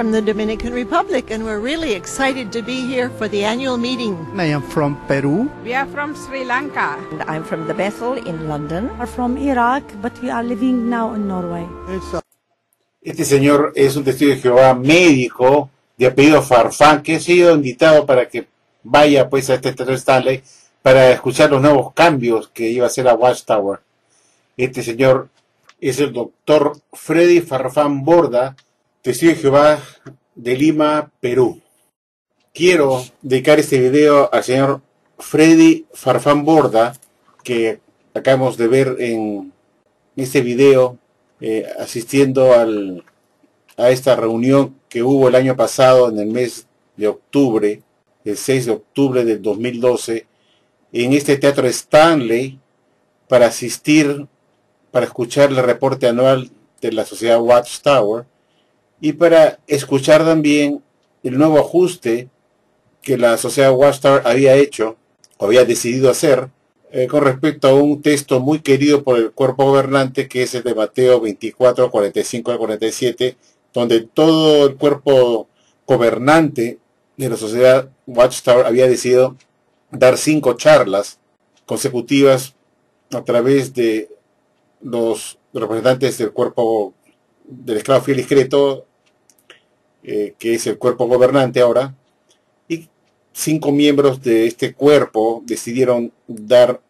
from the Dominican Republic, and we're really excited to be here for the annual meeting. I am from Peru. We are from Sri Lanka. And I'm from the Bethel in London. We are from Iraq, but we are living now in Norway. Este señor es un testigo de Jehová médico de apellido Farfán, que ha sido invitado para que vaya pues a este Teatro Stanley para escuchar los nuevos cambios que iba a hacer la Watchtower. Este señor es el doctor Freddy Farfán Borda, testigo de Jehová de Lima, Perú. Quiero dedicar este video al señor Freddy Farfán Borda, que acabamos de ver en este video, asistiendo a esta reunión que hubo el año pasado en el mes de octubre, el 6 de octubre del 2012, en este Teatro Stanley, para asistir, para escuchar el reporte anual de la Sociedad Watchtower y para escuchar también el nuevo ajuste que la Sociedad Watchtower había hecho, o había decidido hacer, con respecto a un texto muy querido por el cuerpo gobernante, que es el de Mateo 24, 45 al 47, donde todo el cuerpo gobernante de la Sociedad Watchtower había decidido dar 5 charlas consecutivas a través de los representantes del cuerpo del esclavo fiel y discreto, que es el cuerpo gobernante ahora, y 5 miembros de este cuerpo decidieron dar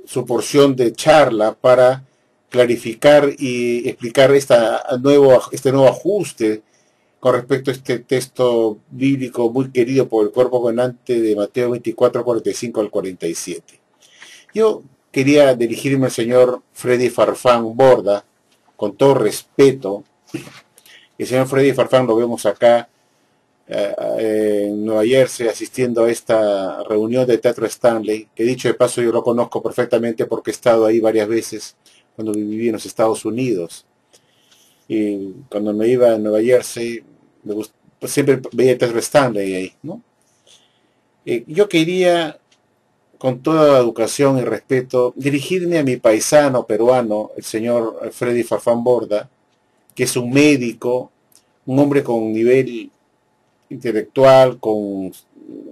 su porción de charla para clarificar y explicar este nuevo ajuste con respecto a este texto bíblico muy querido por el cuerpo gobernante de Mateo 24, 45 al 47. Yo quería dirigirme al señor Freddy Farfán Borda, con todo respeto. El señor Freddy Farfán lo vemos acá en Nueva Jersey, asistiendo a esta reunión de Teatro Stanley, que dicho de paso yo lo conozco perfectamente porque he estado ahí varias veces cuando viví en los Estados Unidos. Y cuando me iba a Nueva Jersey, pues siempre veía el Teatro Stanley ahí, ¿no? Yo quería, con toda educación y respeto, dirigirme a mi paisano peruano, el señor Freddy Farfán Borda, que es un médico, un hombre con nivel intelectual, con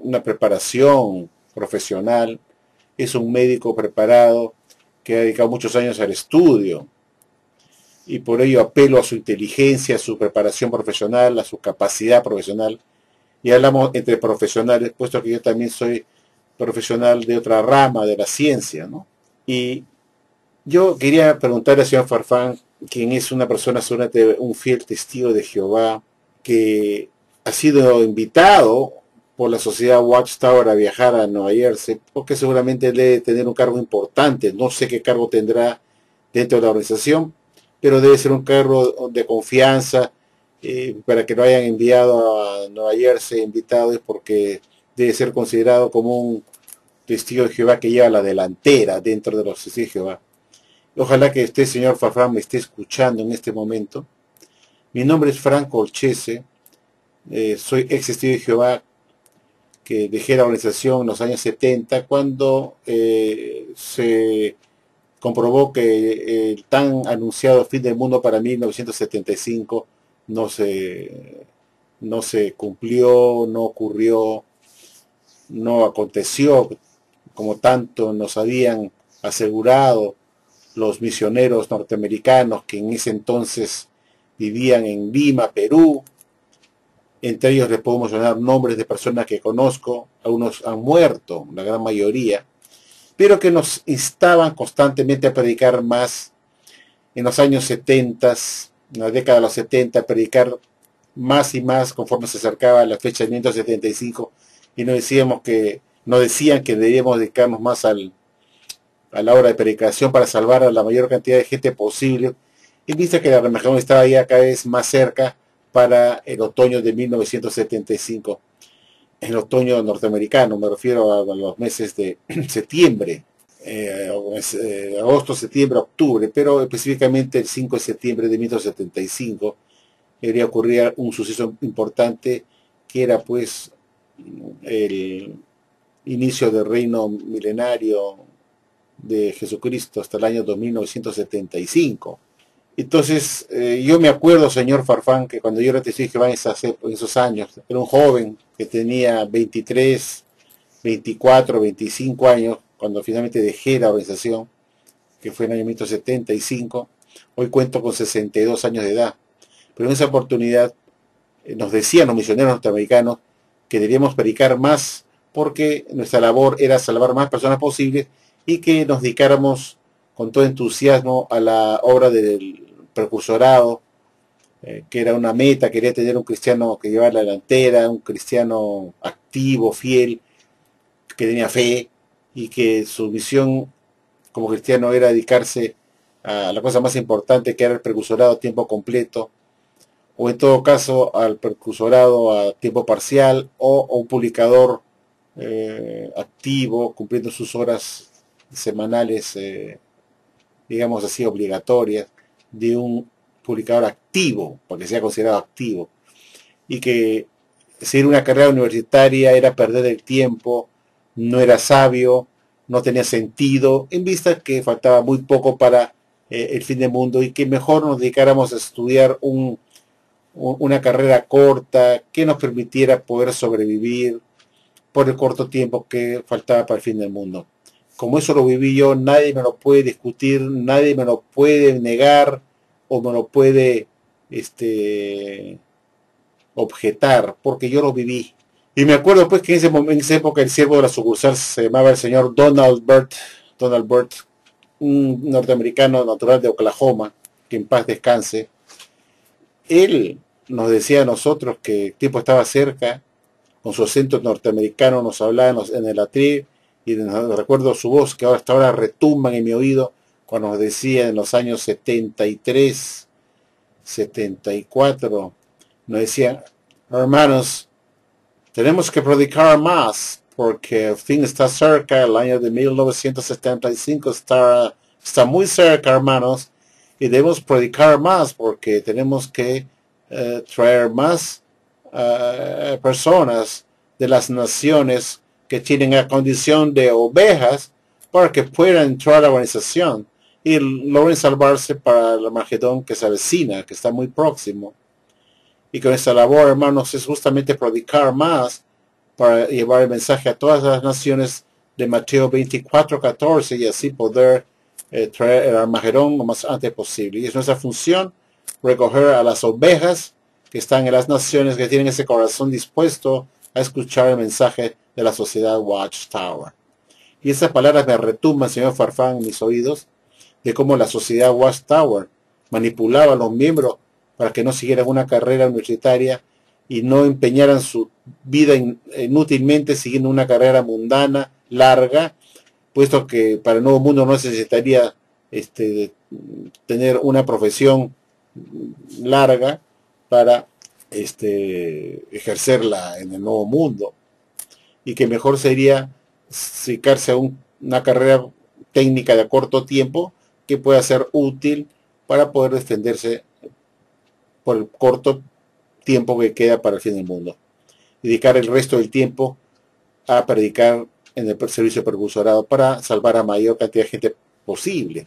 una preparación profesional, es un médico preparado que ha dedicado muchos años al estudio, y por ello apelo a su inteligencia, a su preparación profesional, a su capacidad profesional, y hablamos entre profesionales, puesto que yo también soy profesional de otra rama de la ciencia, ¿no? Y yo quería preguntarle al señor Farfán, quien es una persona seguramente un fiel testigo de Jehová, que ha sido invitado por la Sociedad Watchtower a viajar a Nueva Jersey, porque seguramente debe tener un cargo importante. No sé qué cargo tendrá dentro de la organización, pero debe ser un cargo de confianza, para que lo hayan enviado a Nueva Jersey, invitado, es porque debe ser considerado como un testigo de Jehová que lleva la delantera dentro de los testigos de Jehová. Ojalá que usted, señor Farfán, me esté escuchando en este momento. Mi nombre es Franco Olchese, soy ex testigo de Jehová, que dejé la organización en los años 70, cuando se comprobó que el tan anunciado fin del mundo para 1975 no se cumplió, no ocurrió, no aconteció como tanto nos habían asegurado los misioneros norteamericanos que en ese entonces vivían en Lima, Perú. Entre ellos les puedo mencionar nombres de personas que conozco, algunos han muerto, la gran mayoría, pero que nos instaban constantemente a predicar más en los años 70, en la década de los 70, a predicar más y más conforme se acercaba la fecha de 1975, y nos decían que debíamos dedicarnos más a la obra de predicación para salvar a la mayor cantidad de gente posible, y vista que la Armagedón estaba ya cada vez más cerca para el otoño de 1975, el otoño norteamericano, me refiero a los meses de septiembre, agosto, septiembre, octubre, pero específicamente el 5 de septiembre de 1975 debería ocurrir un suceso importante, que era pues el inicio del reino milenario de Jesucristo hasta el año 2975. Entonces, yo me acuerdo, señor Farfán, que cuando yo era testigo de Jehová en esos años, era un joven que tenía 23, 24, 25 años, cuando finalmente dejé la organización, que fue en el año 1975. Hoy cuento con 62 años de edad. Pero en esa oportunidad nos decían los misioneros norteamericanos que debíamos predicar más porque nuestra labor era salvar más personas posibles y que nos dedicáramos con todo entusiasmo a la obra del precursorado, que era una meta. Quería tener un cristiano que llevara la delantera, un cristiano activo, fiel, que tenía fe y que su misión como cristiano era dedicarse a la cosa más importante, que era el precursorado a tiempo completo, o en todo caso al precursorado a tiempo parcial, o un publicador activo, cumpliendo sus horas semanales, digamos así, obligatorias, de un publicador activo, porque sea considerado activo, y que seguir una carrera universitaria era perder el tiempo, no era sabio, no tenía sentido, en vista que faltaba muy poco para el fin del mundo, y que mejor nos dedicáramos a estudiar una carrera corta que nos permitiera poder sobrevivir por el corto tiempo que faltaba para el fin del mundo. Como eso lo viví yo, nadie me lo puede discutir, nadie me lo puede negar o me lo puede objetar, porque yo lo viví. Y me acuerdo pues que en esa época el siervo de la sucursal se llamaba el señor Donald Burt, un norteamericano natural de Oklahoma, que en paz descanse. Él nos decía a nosotros que el tiempo estaba cerca, con su acento norteamericano nos hablaba en el atril, y recuerdo su voz que hasta ahora retumban en mi oído cuando nos decía en los años 73, 74, nos decía: hermanos, tenemos que predicar más porque el fin está cerca, el año de 1975 está muy cerca, hermanos, y debemos predicar más porque tenemos que traer más personas de las naciones que tienen la condición de ovejas para que puedan entrar a la organización y logren salvarse para el Armagedón que se avecina, que está muy próximo. Y con esta labor, hermanos, es justamente predicar más para llevar el mensaje a todas las naciones de Mateo 24:14 y así poder traer el Armagedón lo más antes posible. Y es nuestra función recoger a las ovejas que están en las naciones, que tienen ese corazón dispuesto a escuchar el mensaje de la sociedad Watchtower. Y esas palabras me retumban, señor Farfán, en mis oídos, de cómo la sociedad Watchtower manipulaba a los miembros para que no siguieran una carrera universitaria y no empeñaran su vida inútilmente siguiendo una carrera mundana, larga, puesto que para el nuevo mundo no necesitaría tener una profesión larga para ejercerla en el nuevo mundo, y que mejor sería dedicarse a una carrera técnica de corto tiempo que pueda ser útil para poder defenderse por el corto tiempo que queda para el fin del mundo. Dedicar el resto del tiempo a predicar en el servicio precursorado para salvar a mayor cantidad de gente posible.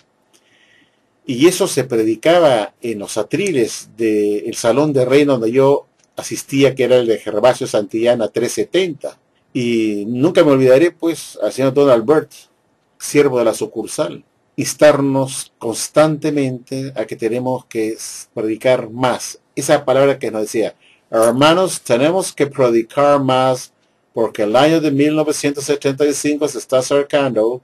Y eso se predicaba en los atriles del Salón de Reino donde yo asistía, que era el de Gervasio Santillana 370. Y nunca me olvidaré, pues, al señor Donald Burt, siervo de la sucursal, instarnos constantemente a que tenemos que predicar más. Esa palabra que nos decía: hermanos, tenemos que predicar más porque el año de 1975 se está acercando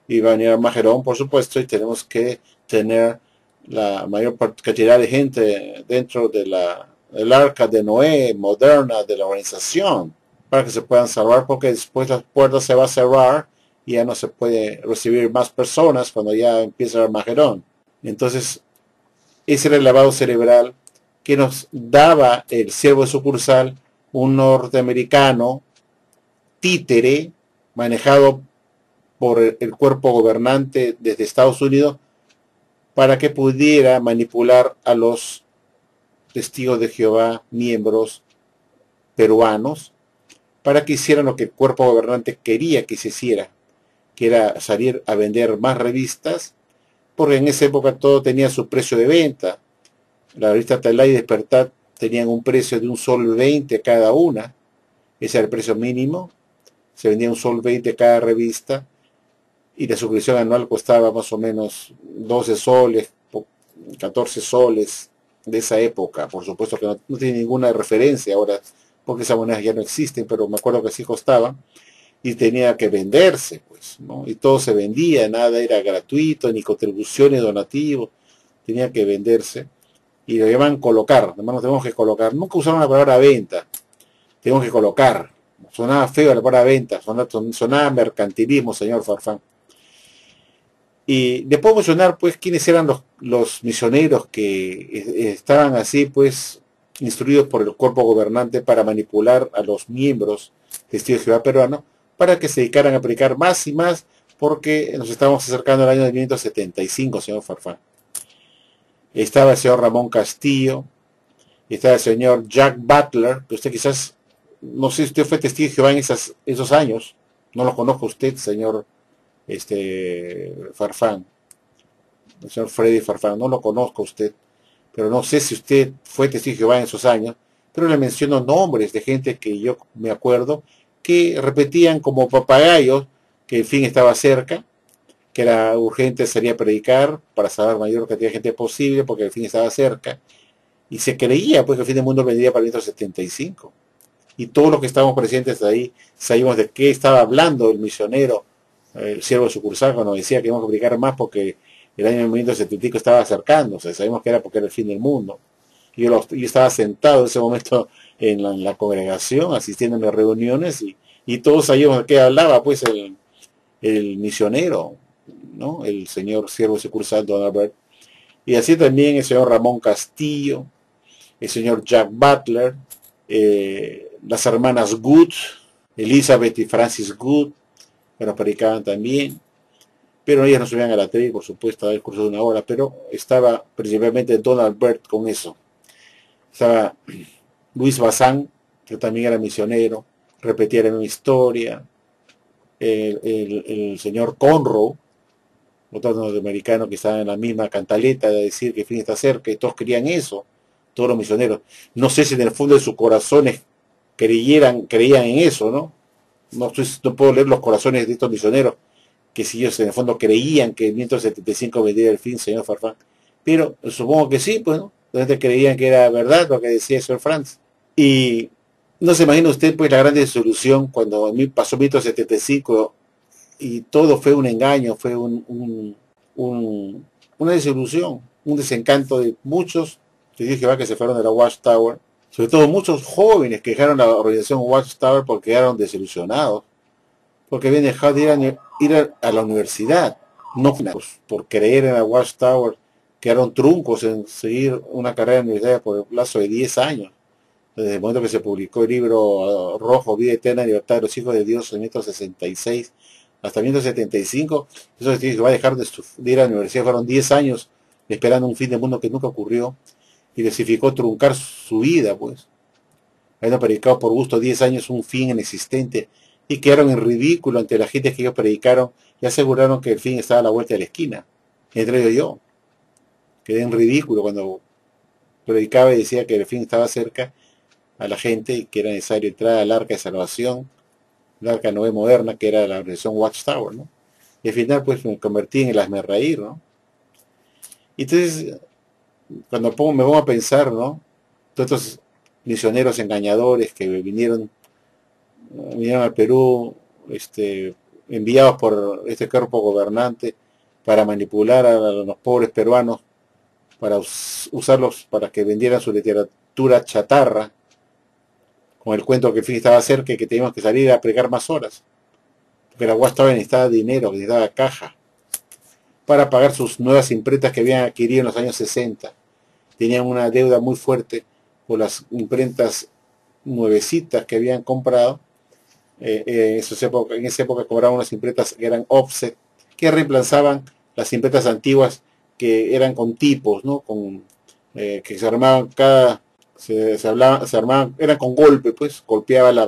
y va a venir Armagedón, por supuesto, y tenemos que tener la mayor cantidad de gente dentro del arca de Noé moderna de la organización para que se puedan salvar, porque después las puertas se va a cerrar y ya no se puede recibir más personas cuando ya empieza el Armagedón. Entonces, ese era el lavado cerebral que nos daba el siervo de sucursal, un norteamericano títere manejado por el cuerpo gobernante desde Estados Unidos para que pudiera manipular a los testigos de Jehová, miembros peruanos, para que hicieran lo que el cuerpo gobernante quería que se hiciera, que era salir a vender más revistas, porque en esa época todo tenía su precio de venta. La revista Talá y Despertar tenían un precio de $1.20 cada una, ese era el precio mínimo, se vendía $1.20 cada revista, y la suscripción anual costaba más o menos 12 soles, 14 soles de esa época. Por supuesto que no tiene ninguna referencia ahora, porque esas monedas ya no existen, pero me acuerdo que así costaba, y tenía que venderse, pues, ¿no? Y todo se vendía, nada era gratuito, ni contribuciones, donativos, tenía que venderse, y lo llaman colocar, además nos tenemos que colocar, nunca usaron la palabra venta, tenemos que colocar, sonaba feo la palabra venta, sonaba mercantilismo, señor Farfán. Y le puedo mencionar, pues, quiénes eran los misioneros que estaban así, pues, instruidos por el cuerpo gobernante para manipular a los miembros de Testigo de Jehová peruano, para que se dedicaran a predicar más y más, porque nos estamos acercando al año de 1975, señor Farfán. Estaba el señor Ramón Castillo, estaba el señor Jack Butler, que usted quizás, no sé si usted fue testigo de Jehová en esos años, no lo conozco usted, señor Farfán, el señor Freddy Farfán, no lo conozco usted, pero no sé si usted fue testigo de Jehová en esos años, pero le menciono nombres de gente que yo me acuerdo, que repetían como papagayos que el fin estaba cerca, que era urgente salir a predicar para saber mayor cantidad de gente posible, porque el fin estaba cerca, y se creía pues que el fin del mundo vendría para el 1975. Y todos los que estábamos presentes ahí sabíamos de qué estaba hablando el misionero, el siervo sucursal, cuando decía que íbamos a predicar más porque el año 1975 estaba acercándose, sabíamos que era porque era el fin del mundo. Yo estaba sentado en ese momento en la congregación, asistiendo a mis reuniones, y todos sabíamos de qué hablaba pues el misionero, ¿no? El señor siervo sucursal Don Albert, y así también el señor Ramón Castillo, el señor Jack Butler, las hermanas Good, Elizabeth y Francis Good, que nos predicaban también, pero ellas no subían a la tele, por supuesto, a dar el curso de una hora, pero estaba principalmente Don Albert con eso. Estaba Luis Bazán, que también era misionero, repetía la misma historia, el señor Conroe, otro norteamericano que estaba en la misma cantaleta de decir que el fin está cerca, y todos querían eso, todos los misioneros. No sé si en el fondo de sus corazones creían en eso, ¿no? No puedo leer los corazones de estos misioneros, que si ellos en el fondo creían que en 1975 vendría el fin, señor Farfán. Pero supongo que sí, pues, ¿no? Entonces creían que era verdad lo que decía el señor Franz. Y no se imagina usted, pues, la gran desilusión cuando a mí pasó 1975 y todo fue un engaño, fue una desilusión, un desencanto de muchos que se fueron de la Watchtower, sobre todo muchos jóvenes que dejaron la organización Watchtower porque quedaron desilusionados, porque habían dejado de ir a la universidad, no por creer en la Watchtower, quedaron truncos en seguir una carrera universitaria por el plazo de 10 años, desde el momento que se publicó el libro rojo, Vida Eterna y Libertad de los Hijos de Dios en 1966, hasta 1975, eso que va a dejar de ir a la universidad, fueron 10 años esperando un fin del mundo que nunca ocurrió, y les significó truncar su vida, pues. Habiendo predicado por gusto 10 años un fin inexistente, y quedaron en ridículo ante la gente que ellos predicaron, y aseguraron que el fin estaba a la vuelta de la esquina. Entre ellos yo. Quedé en ridículo cuando predicaba y decía que el fin estaba cerca a la gente, y que era necesario entrar al arca de salvación, la arca Noé moderna, que era la organización Watchtower, ¿no? Y al final, pues, me convertí en el hazmerreír, ¿no? Y entonces, cuando me pongo a pensar, ¿no? Todos estos misioneros engañadores que vinieron al Perú, enviados por este cuerpo gobernante para manipular a los pobres peruanos, para usarlos para que vendieran su literatura chatarra, con el cuento que el fin estaba cerca y que teníamos que salir a pregar más horas, porque la Watchtower necesitaba dinero, necesitaba caja, para pagar sus nuevas imprentas que habían adquirido en los años 60. Tenían una deuda muy fuerte por las imprentas nuevecitas que habían comprado. En esa época cobraban unas imprentas que eran offset, que reemplazaban las imprentas antiguas que eran con tipos, ¿no? Que se armaban se armaban, eran con golpe, pues, golpeaba la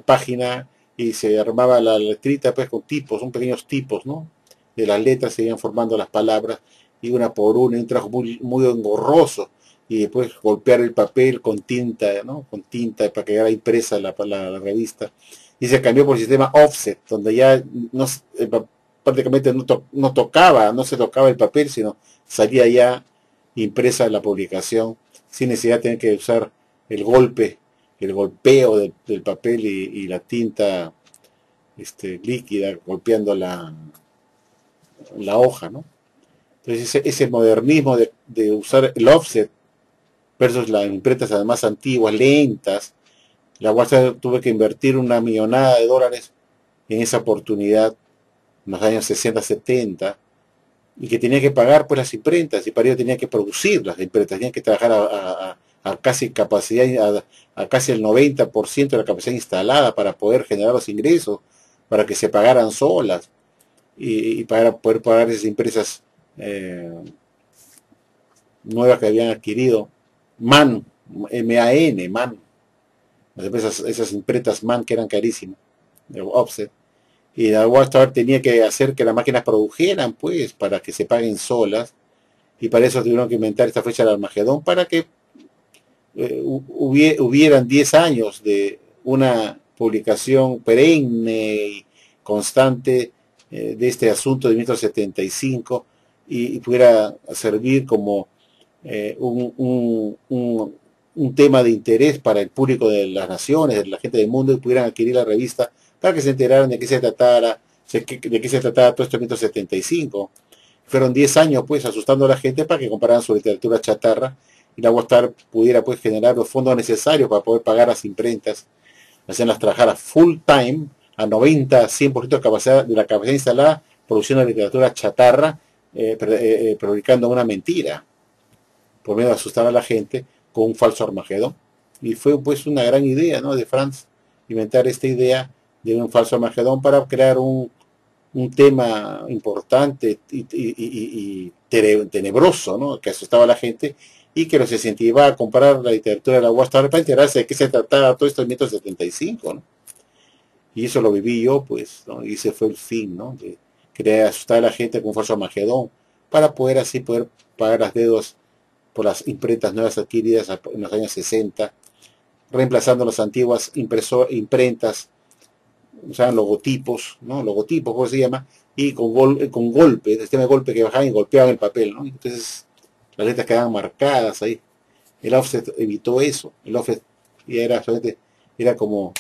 página y se armaba la letrita, pues, con tipos, son pequeños tipos, ¿no? de las letras se iban formando las palabras, y una por una, un trabajo muy engorroso, y después golpear el papel con tinta, ¿no? Con tinta para que quedara impresa la revista. Y se cambió por el sistema offset, donde ya no, prácticamente no se tocaba el papel, sino salía ya impresa la publicación, sin necesidad de tener que usar el golpeo del papel y la tinta líquida golpeando la hoja, ¿no? Entonces ese modernismo de usar el offset versus las imprentas además antiguas, lentas, la Washington tuve que invertir una millonada de dólares en esa oportunidad en los años 60, 70, y que tenía que pagar pues las imprentas, y para ello tenía que producir las imprentas, tenía que trabajar a casi capacidad, a casi el 90% de la capacidad instalada para poder generar los ingresos, para que se pagaran solas, y para poder pagar esas empresas nuevas que habían adquirido, MAN, MAN, esas imprentas MAN que eran carísimas, de offset. Y la Watchtower tenía que hacer que las máquinas produjeran, pues, para que se paguen solas, y para eso tuvieron que inventar esta fecha del Armagedón, para que hubieran 10 años de una publicación perenne y constante de este asunto de 1975, y pudiera servir como un tema de interés para el público de las naciones, de la gente del mundo, y pudieran adquirir la revista para que se enteraran de qué se tratara todo esto en 1975. Fueron 10 años, pues, asustando a la gente para que compraran su literatura chatarra, y la Watchtower pudiera, pues, generar los fondos necesarios para poder pagar las imprentas, hacerlas trabajar a full time, a 90-100% de la capacidad instalada, produciendo literatura chatarra, predicando una mentira, por medio de asustar a la gente con un falso Armagedón. Y fue, pues, una gran idea, ¿no?, de Franz, inventar esta idea de un falso Armagedón para crear un tema importante y tenebroso, ¿no?, que asustaba a la gente y que los incentivaba a comprar la literatura de la Watchtower para enterarse de qué se trataba todo esto en 1975, ¿no? Y eso lo viví yo, pues, ¿no? Y ese fue el fin, ¿no?, de querer asustar a la gente con un falso Armagedón para poder pagar las deudas por las imprentas nuevas adquiridas en los años 60, reemplazando las antiguas imprentas, usaban logotipos, ¿no? Logotipos, ¿cómo se llama? Y con golpe, el sistema de golpe que bajaban y golpeaban el papel, ¿no? Entonces las letras quedaban marcadas ahí. El offset evitó eso. El offset ya era como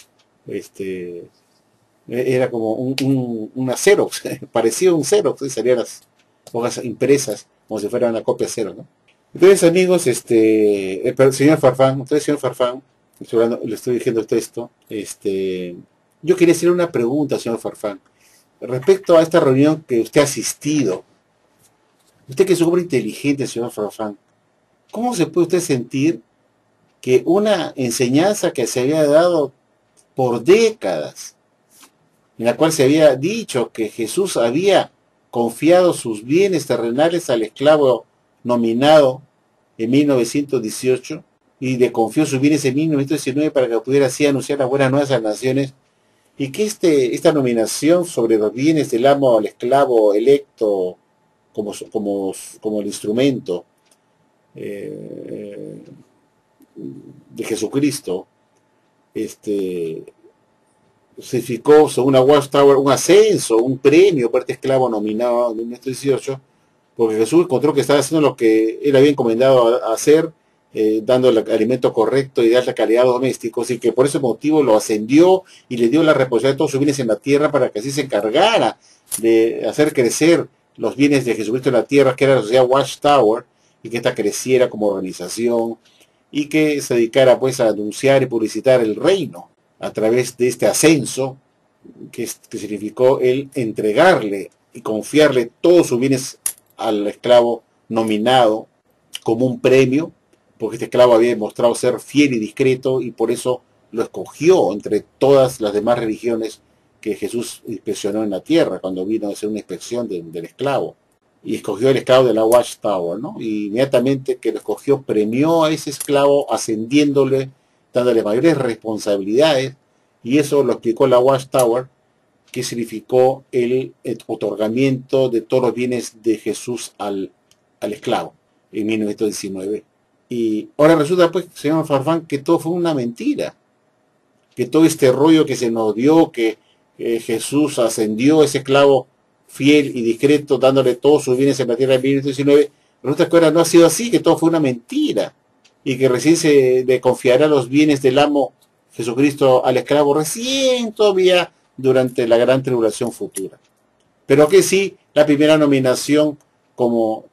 una Xerox, parecía un Xerox, y salían las hojas impresas como si fuera una copia cero, ¿no? Entonces, amigos, señor Farfán, le estoy diciendo esto, yo quería hacer una pregunta, señor Farfán, respecto a esta reunión que usted ha asistido. Usted, que es un hombre inteligente, señor Farfán, ¿cómo se puede usted sentir que una enseñanza que se había dado por décadas, en la cual se había dicho que Jesús había confiado sus bienes terrenales al esclavo nominado en 1918, y le confió sus bienes en 1919 para que pudiera así anunciar las buenas nuevas a las naciones, y que esta nominación sobre los bienes del amo al esclavo electo como el instrumento de Jesucristo, significó, según la Watchtower, un ascenso, un premio para este esclavo nominado en 1918, porque Jesús encontró que estaba haciendo lo que él había encomendado a hacer, dando el alimento correcto y de alta calidad a los domésticos, y que por ese motivo lo ascendió y le dio la responsabilidad de todos sus bienes en la tierra para que así se encargara de hacer crecer los bienes de Jesucristo en la tierra, que era la sociedad Watchtower, y que ésta creciera como organización y que se dedicara, pues, a anunciar y publicitar el reino a través de este ascenso que significó el entregarle y confiarle todos sus bienes al esclavo nominado como un premio, porque este esclavo había demostrado ser fiel y discreto, y por eso lo escogió entre todas las demás religiones que Jesús inspeccionó en la tierra cuando vino a hacer una inspección del esclavo. Y escogió el esclavo de la Watchtower, ¿no? Y inmediatamente que lo escogió, premió a ese esclavo ascendiéndole, dándole mayores responsabilidades, y eso lo explicó la Watchtower, qué significó el otorgamiento de todos los bienes de Jesús al esclavo en 1919. Y ahora resulta, pues, señor Farfán, que todo fue una mentira, que todo este rollo que se nos dio, que Jesús ascendió ese esclavo fiel y discreto, dándole todos sus bienes en la tierra en 1919, resulta que ahora no ha sido así, que todo fue una mentira, y que recién se le confiará los bienes del amo Jesucristo al esclavo, recién todavía durante la gran tribulación futura. Pero que sí, la primera nominación como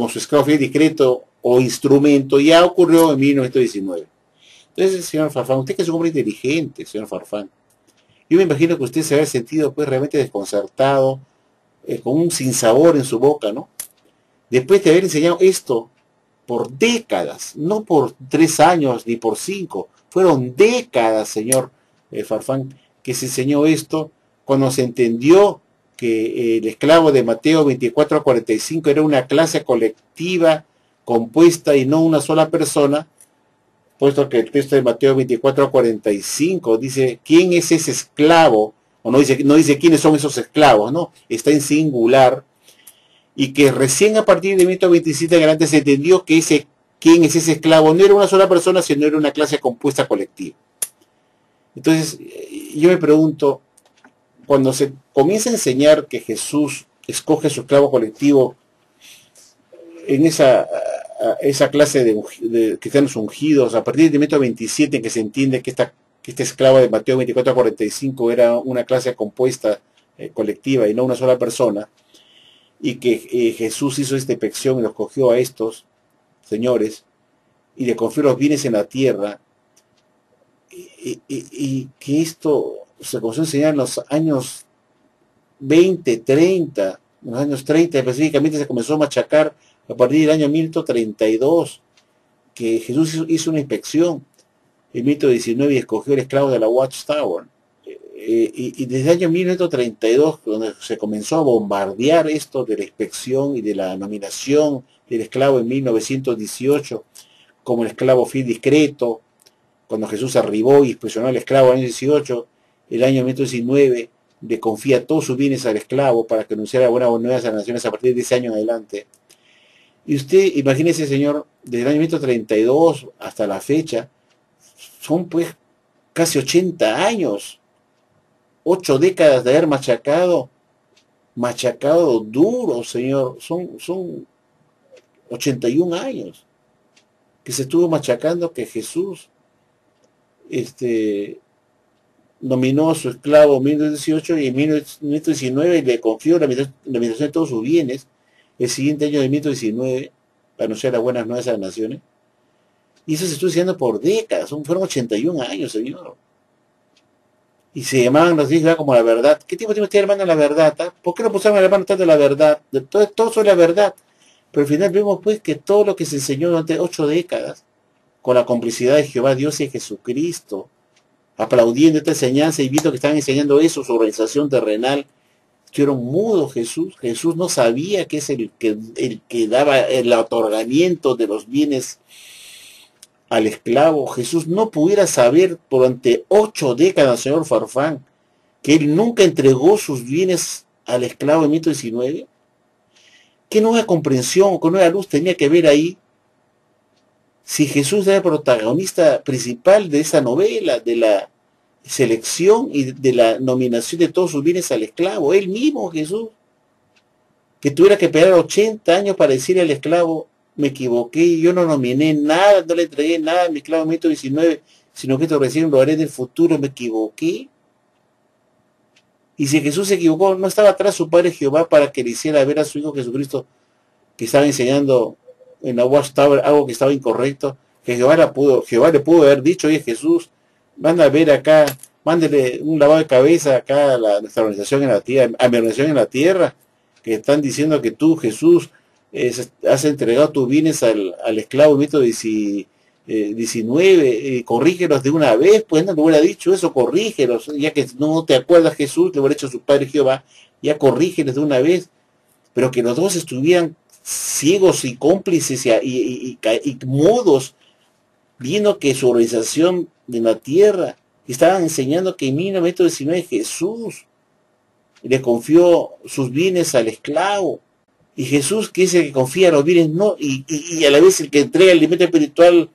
su esclavo fiel discreto o instrumento ya ocurrió en 1919. Entonces, señor Farfán, usted que es un hombre inteligente, señor Farfán, yo me imagino que usted se había sentido pues realmente desconcertado, con un sinsabor en su boca, ¿no? Después de haber enseñado esto por décadas, no por 3 años ni por 5, fueron décadas, señor Farfán, que se enseñó esto, cuando se entendió que el esclavo de Mateo 24:45 era una clase colectiva compuesta y no una sola persona, puesto que el texto de Mateo 24:45 dice, ¿quién es ese esclavo? O no dice quiénes son esos esclavos, ¿no? Está en singular, y que recién a partir de 1927 en adelante se entendió que quién es ese esclavo no era una sola persona, sino era una clase compuesta colectiva. Entonces, yo me pregunto, cuando se comienza a enseñar que Jesús escoge su esclavo colectivo en esa clase de cristianos ungidos, a partir del 1927 en que se entiende que este esclavo de Mateo 24:45 era una clase compuesta colectiva y no una sola persona, y que Jesús hizo esta inspección y los cogió a estos señores y le confió los bienes en la tierra, y que esto se comenzó a enseñar en los años 20, 30, en los años 30 específicamente se comenzó a machacar a partir del año 1932, que Jesús hizo una inspección en 1919 y escogió el esclavo de la Watchtower. Y desde el año 1932, donde se comenzó a bombardear esto de la inspección y de la nominación del esclavo en 1918, como el esclavo fiel discreto, cuando Jesús arribó y inspeccionó al esclavo en el año 18, el año 1919 le confía todos sus bienes al esclavo para que anunciara buenas nuevas a las naciones a partir de ese año en adelante. Y usted, imagínese, señor, desde el año 1932 hasta la fecha, son pues casi 80 años, 8 décadas de haber machacado duro, señor, son 81 años que se estuvo machacando que Jesús nominó a su esclavo en 1918 y en 1919 le confió la administración de todos sus bienes. El siguiente año de 1919 para anunciar las buenas nuevas a las naciones. Y eso se estuvo haciendo por décadas, fueron 81 años, señor. Y se llamaban los días como la verdad. ¿Qué tiempo tiene usted, hermano, la verdad? ¿Ah? ¿Por qué no pusieron el hermano tanto la verdad? Todo sobre la verdad. Pero al final vemos pues que todo lo que se enseñó durante 8 décadas, con la complicidad de Jehová, Dios y Jesucristo, aplaudiendo esta enseñanza y viendo que estaban enseñando eso, su organización terrenal, estuvieron mudos. Jesús no sabía que es el que daba el otorgamiento de los bienes al esclavo. Jesús no pudiera saber durante 8 décadas, señor Farfán, que él nunca entregó sus bienes al esclavo en 1919. ¿Qué nueva comprensión, qué nueva luz tenía que ver ahí? Si Jesús era el protagonista principal de esa novela, de la selección y de la nominación de todos sus bienes al esclavo, él mismo, Jesús, que tuviera que esperar 80 años para decirle al esclavo, me equivoqué, yo no nominé nada, no le entregué nada a mi esclavo en 1919, sino que esto recién lo haré en el futuro, me equivoqué. Y si Jesús se equivocó, no estaba atrás su Padre Jehová para que le hiciera ver a su Hijo Jesucristo que estaba enseñando en la Watchtower algo que estaba incorrecto, que Jehová le pudo haber dicho, oye Jesús, manda a ver acá, mándele un lavado de cabeza acá a nuestra organización en la tierra, a mi organización en la tierra, que están diciendo que tú, Jesús, has entregado tus bienes al esclavo en 19, corrígelos de una vez. Pues no le hubiera dicho eso, corrígelos, ya que no te acuerdas, Jesús, le hubiera hecho su Padre Jehová, ya corrígelos de una vez. Pero que los dos estuvieran ciegos y cómplices y mudos, viendo que su organización de la tierra estaban enseñando que en 1919 Jesús le confió sus bienes al esclavo. Y Jesús, que es el que confía en los bienes, no, y a la vez el que entrega el alimento espiritual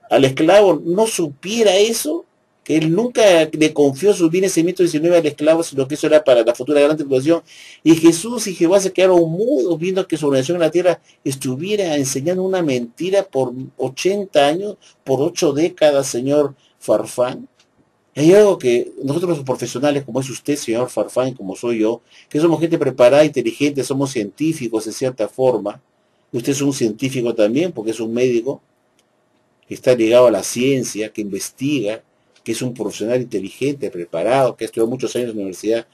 al esclavo, no supiera eso, que él nunca le confió sus bienes en 119 al esclavo, sino que eso era para la futura gran tribulación. Y Jesús y Jehová se quedaron mudos viendo que su organización en la tierra estuviera enseñando una mentira por 80 años, por 8 décadas, señor Farfán. Hay algo que nosotros los profesionales, como es usted, señor Farfán, como soy yo, que somos gente preparada, inteligente, somos científicos en cierta forma, y usted es un científico también, porque es un médico, que está ligado a la ciencia, que investiga, que es un profesional inteligente, preparado, que ha estudiado muchos años en la universidad.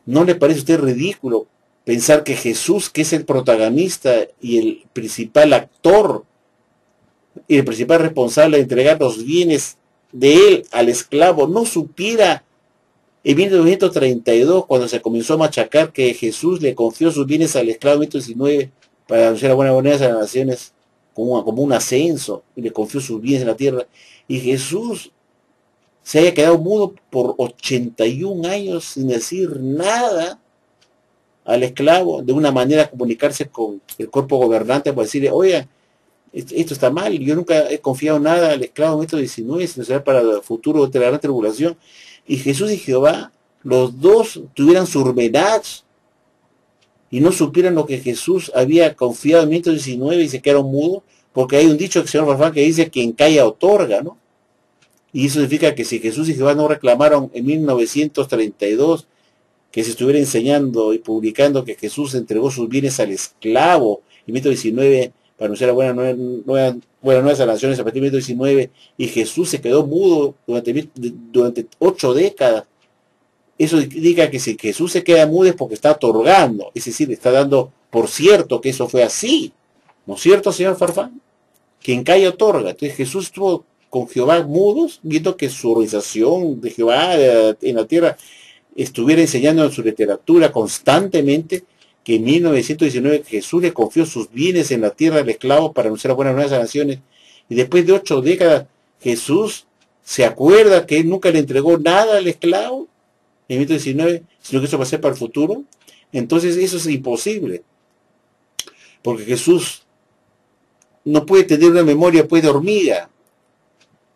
¿No le parece a usted ridículo pensar que Jesús, que es el protagonista y el principal actor, y el principal responsable de entregar los bienes de él al esclavo, no supiera en 1932, cuando se comenzó a machacar, que Jesús le confió sus bienes al esclavo en 1919 para anunciar la buena nueva a las naciones como un ascenso, y le confió sus bienes en la tierra, y Jesús se haya quedado mudo por 81 años sin decir nada al esclavo, de una manera de comunicarse con el cuerpo gobernante para decirle, oigan, esto está mal, yo nunca he confiado nada al esclavo en 19, sino será para el futuro de la gran tribulación. Y Jesús y Jehová, los dos tuvieran surmenach y no supieran lo que Jesús había confiado en 19 y se quedaron mudos, porque hay un dicho del señor Farfán que dice, quien calla otorga, ¿no? Y eso significa que si Jesús y Jehová no reclamaron en 1932 que se estuviera enseñando y publicando que Jesús entregó sus bienes al esclavo en 19 para anunciar la buena nueva a las naciones a partir de 19, y Jesús se quedó mudo durante 8 décadas. Eso indica que si Jesús se queda mudo es porque está otorgando, es decir, está dando por cierto que eso fue así. ¿No es cierto, señor Farfán? Quien calla otorga. Entonces Jesús estuvo con Jehová mudos, viendo que su organización de Jehová en la tierra estuviera enseñando en su literatura constantemente que en 1919 Jesús le confió sus bienes en la tierra al esclavo para anunciar las buenas nuevas a las naciones. Y después de 8 décadas, Jesús se acuerda que él nunca le entregó nada al esclavo en 1919, sino que eso va a ser para el futuro. Entonces eso es imposible, porque Jesús no puede tener una memoria pues de hormiga,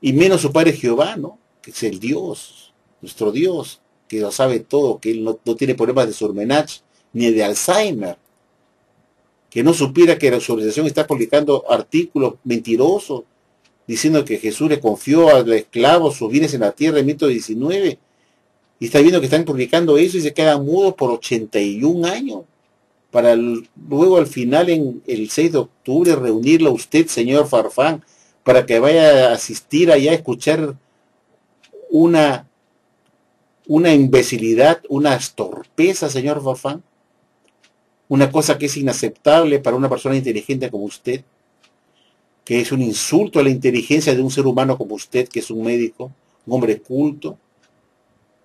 y menos su Padre Jehová, ¿no? Que es el Dios, nuestro Dios, que lo sabe todo, que él no tiene problemas de surmenach ni de Alzheimer, que no supiera que su organización está publicando artículos mentirosos diciendo que Jesús le confió al esclavo sus bienes en la tierra en 1919, y está viendo que están publicando eso y se quedan mudos por 81 años, para luego al final, en el 6 de octubre, reunirlo a usted, señor Farfán, para que vaya a asistir allá a escuchar una imbecilidad, una torpeza, señor Farfán, una cosa que es inaceptable para una persona inteligente como usted, que es un insulto a la inteligencia de un ser humano como usted, que es un médico, un hombre culto,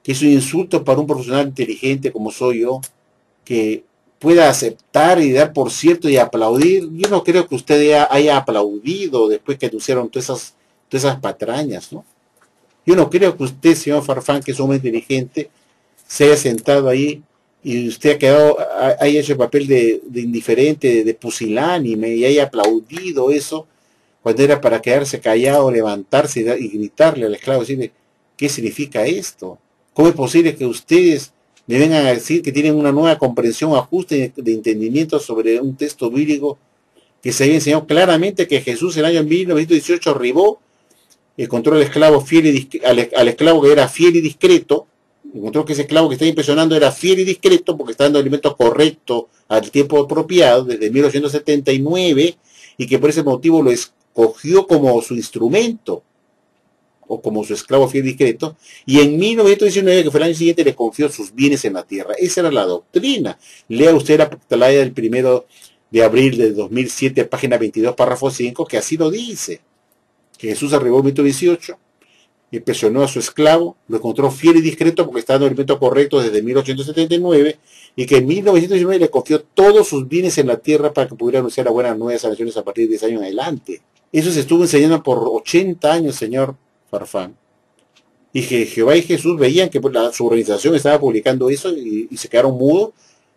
que es un insulto para un profesional inteligente como soy yo, que pueda aceptar y dar por cierto y aplaudir. Yo no creo que usted haya aplaudido después que anunciaron todas esas patrañas, ¿no? Yo no creo que usted, señor Farfán, que es un hombre inteligente, se haya sentado ahí y usted haya hecho el papel de indiferente, de pusilánime, y haya aplaudido eso, cuando era para quedarse callado, levantarse y gritarle al esclavo, decirle, ¿qué significa esto? ¿Cómo es posible que ustedes me vengan a decir que tienen una nueva comprensión, ajuste de entendimiento sobre un texto bíblico que se había enseñado claramente que Jesús en el año 1918 arribó, encontró al esclavo al esclavo que era fiel y discreto, encontró que ese esclavo que está impresionando era fiel y discreto porque está dando el alimento correcto al tiempo apropiado desde 1879, y que por ese motivo lo escogió como su instrumento o como su esclavo fiel y discreto, y en 1919, que fue el año siguiente, le confió sus bienes en la tierra. Esa era la doctrina. Lea usted la proclamatoria del 1 de abril de 2007, página 22, párrafo 5, que así lo dice, que Jesús arribó en 1918, impresionó a su esclavo, lo encontró fiel y discreto porque estaba dando el alimento correcto desde 1879, y que en 1919 le confió todos sus bienes en la tierra para que pudiera anunciar las buenas nuevas a las naciones a partir de 10 años en adelante. Eso se estuvo enseñando por 80 años, señor Farfán. Y que Jehová y Jesús veían que su organización estaba publicando eso y se quedaron mudos.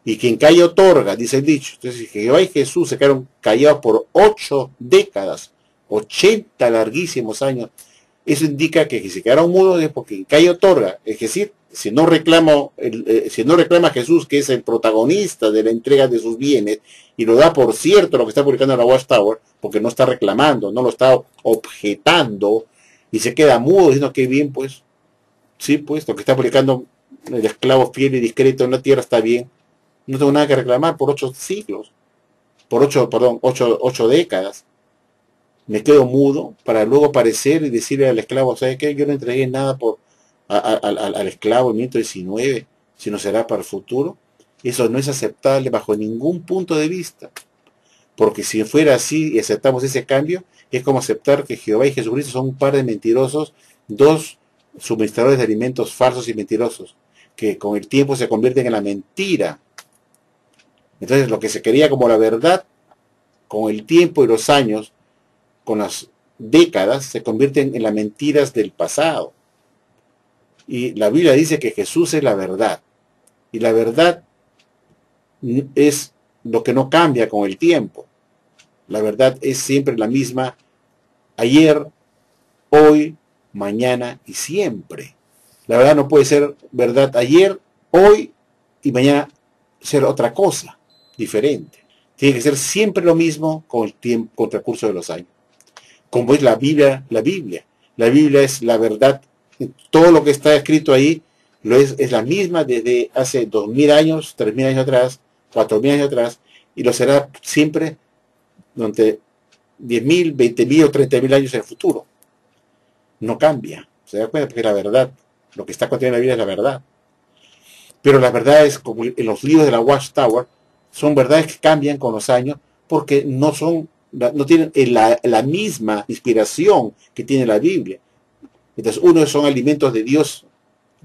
Y quien calla otorga, dice el dicho. Entonces Jehová y Jesús se quedaron callados por 8 décadas, 80 larguísimos años. Eso indica que si se quedaron mudos es porque quien calla otorga. Es decir, si no reclama a Jesús, que es el protagonista de la entrega de sus bienes, y lo da por cierto lo que está publicando en la Watchtower, porque no está reclamando, no lo está objetando, y se queda mudo diciendo que bien, pues, sí, pues, lo que está publicando el esclavo fiel y discreto en la tierra está bien. No tengo nada que reclamar por 8 siglos, por 8 décadas. Me quedo mudo para luego aparecer y decirle al esclavo, ¿sabe qué? Yo no entregué nada al esclavo en 1919, sino será para el futuro. Eso no es aceptable bajo ningún punto de vista. Porque si fuera así y aceptamos ese cambio, es como aceptar que Jehová y Jesucristo son un par de mentirosos, dos suministradores de alimentos falsos y mentirosos, que con el tiempo se convierten en la mentira. Entonces lo que se quería como la verdad, con el tiempo y los años, con las décadas, se convierten en las mentiras del pasado. Y la Biblia dice que Jesús es la verdad. Y la verdad es lo que no cambia con el tiempo. La verdad es siempre la misma, ayer, hoy, mañana y siempre. La verdad no puede ser verdad ayer, hoy y mañana ser otra cosa diferente. Tiene que ser siempre lo mismo con el tiempo, con el transcurso de los años. Como es la Biblia. La Biblia es la verdad. Todo lo que está escrito ahí es la misma desde hace 2000 años, 3000 años atrás, 4000 años atrás, y lo será siempre durante 10.000, 20.000 o 30.000 años en el futuro. No cambia. ¿Se da cuenta? Porque la verdad, lo que está contenido en la Biblia es la verdad. Pero las verdades, como en los libros de la Watchtower, son verdades que cambian con los años porque no tienen la misma inspiración que tiene la Biblia. Entonces, unos son alimentos de Dios,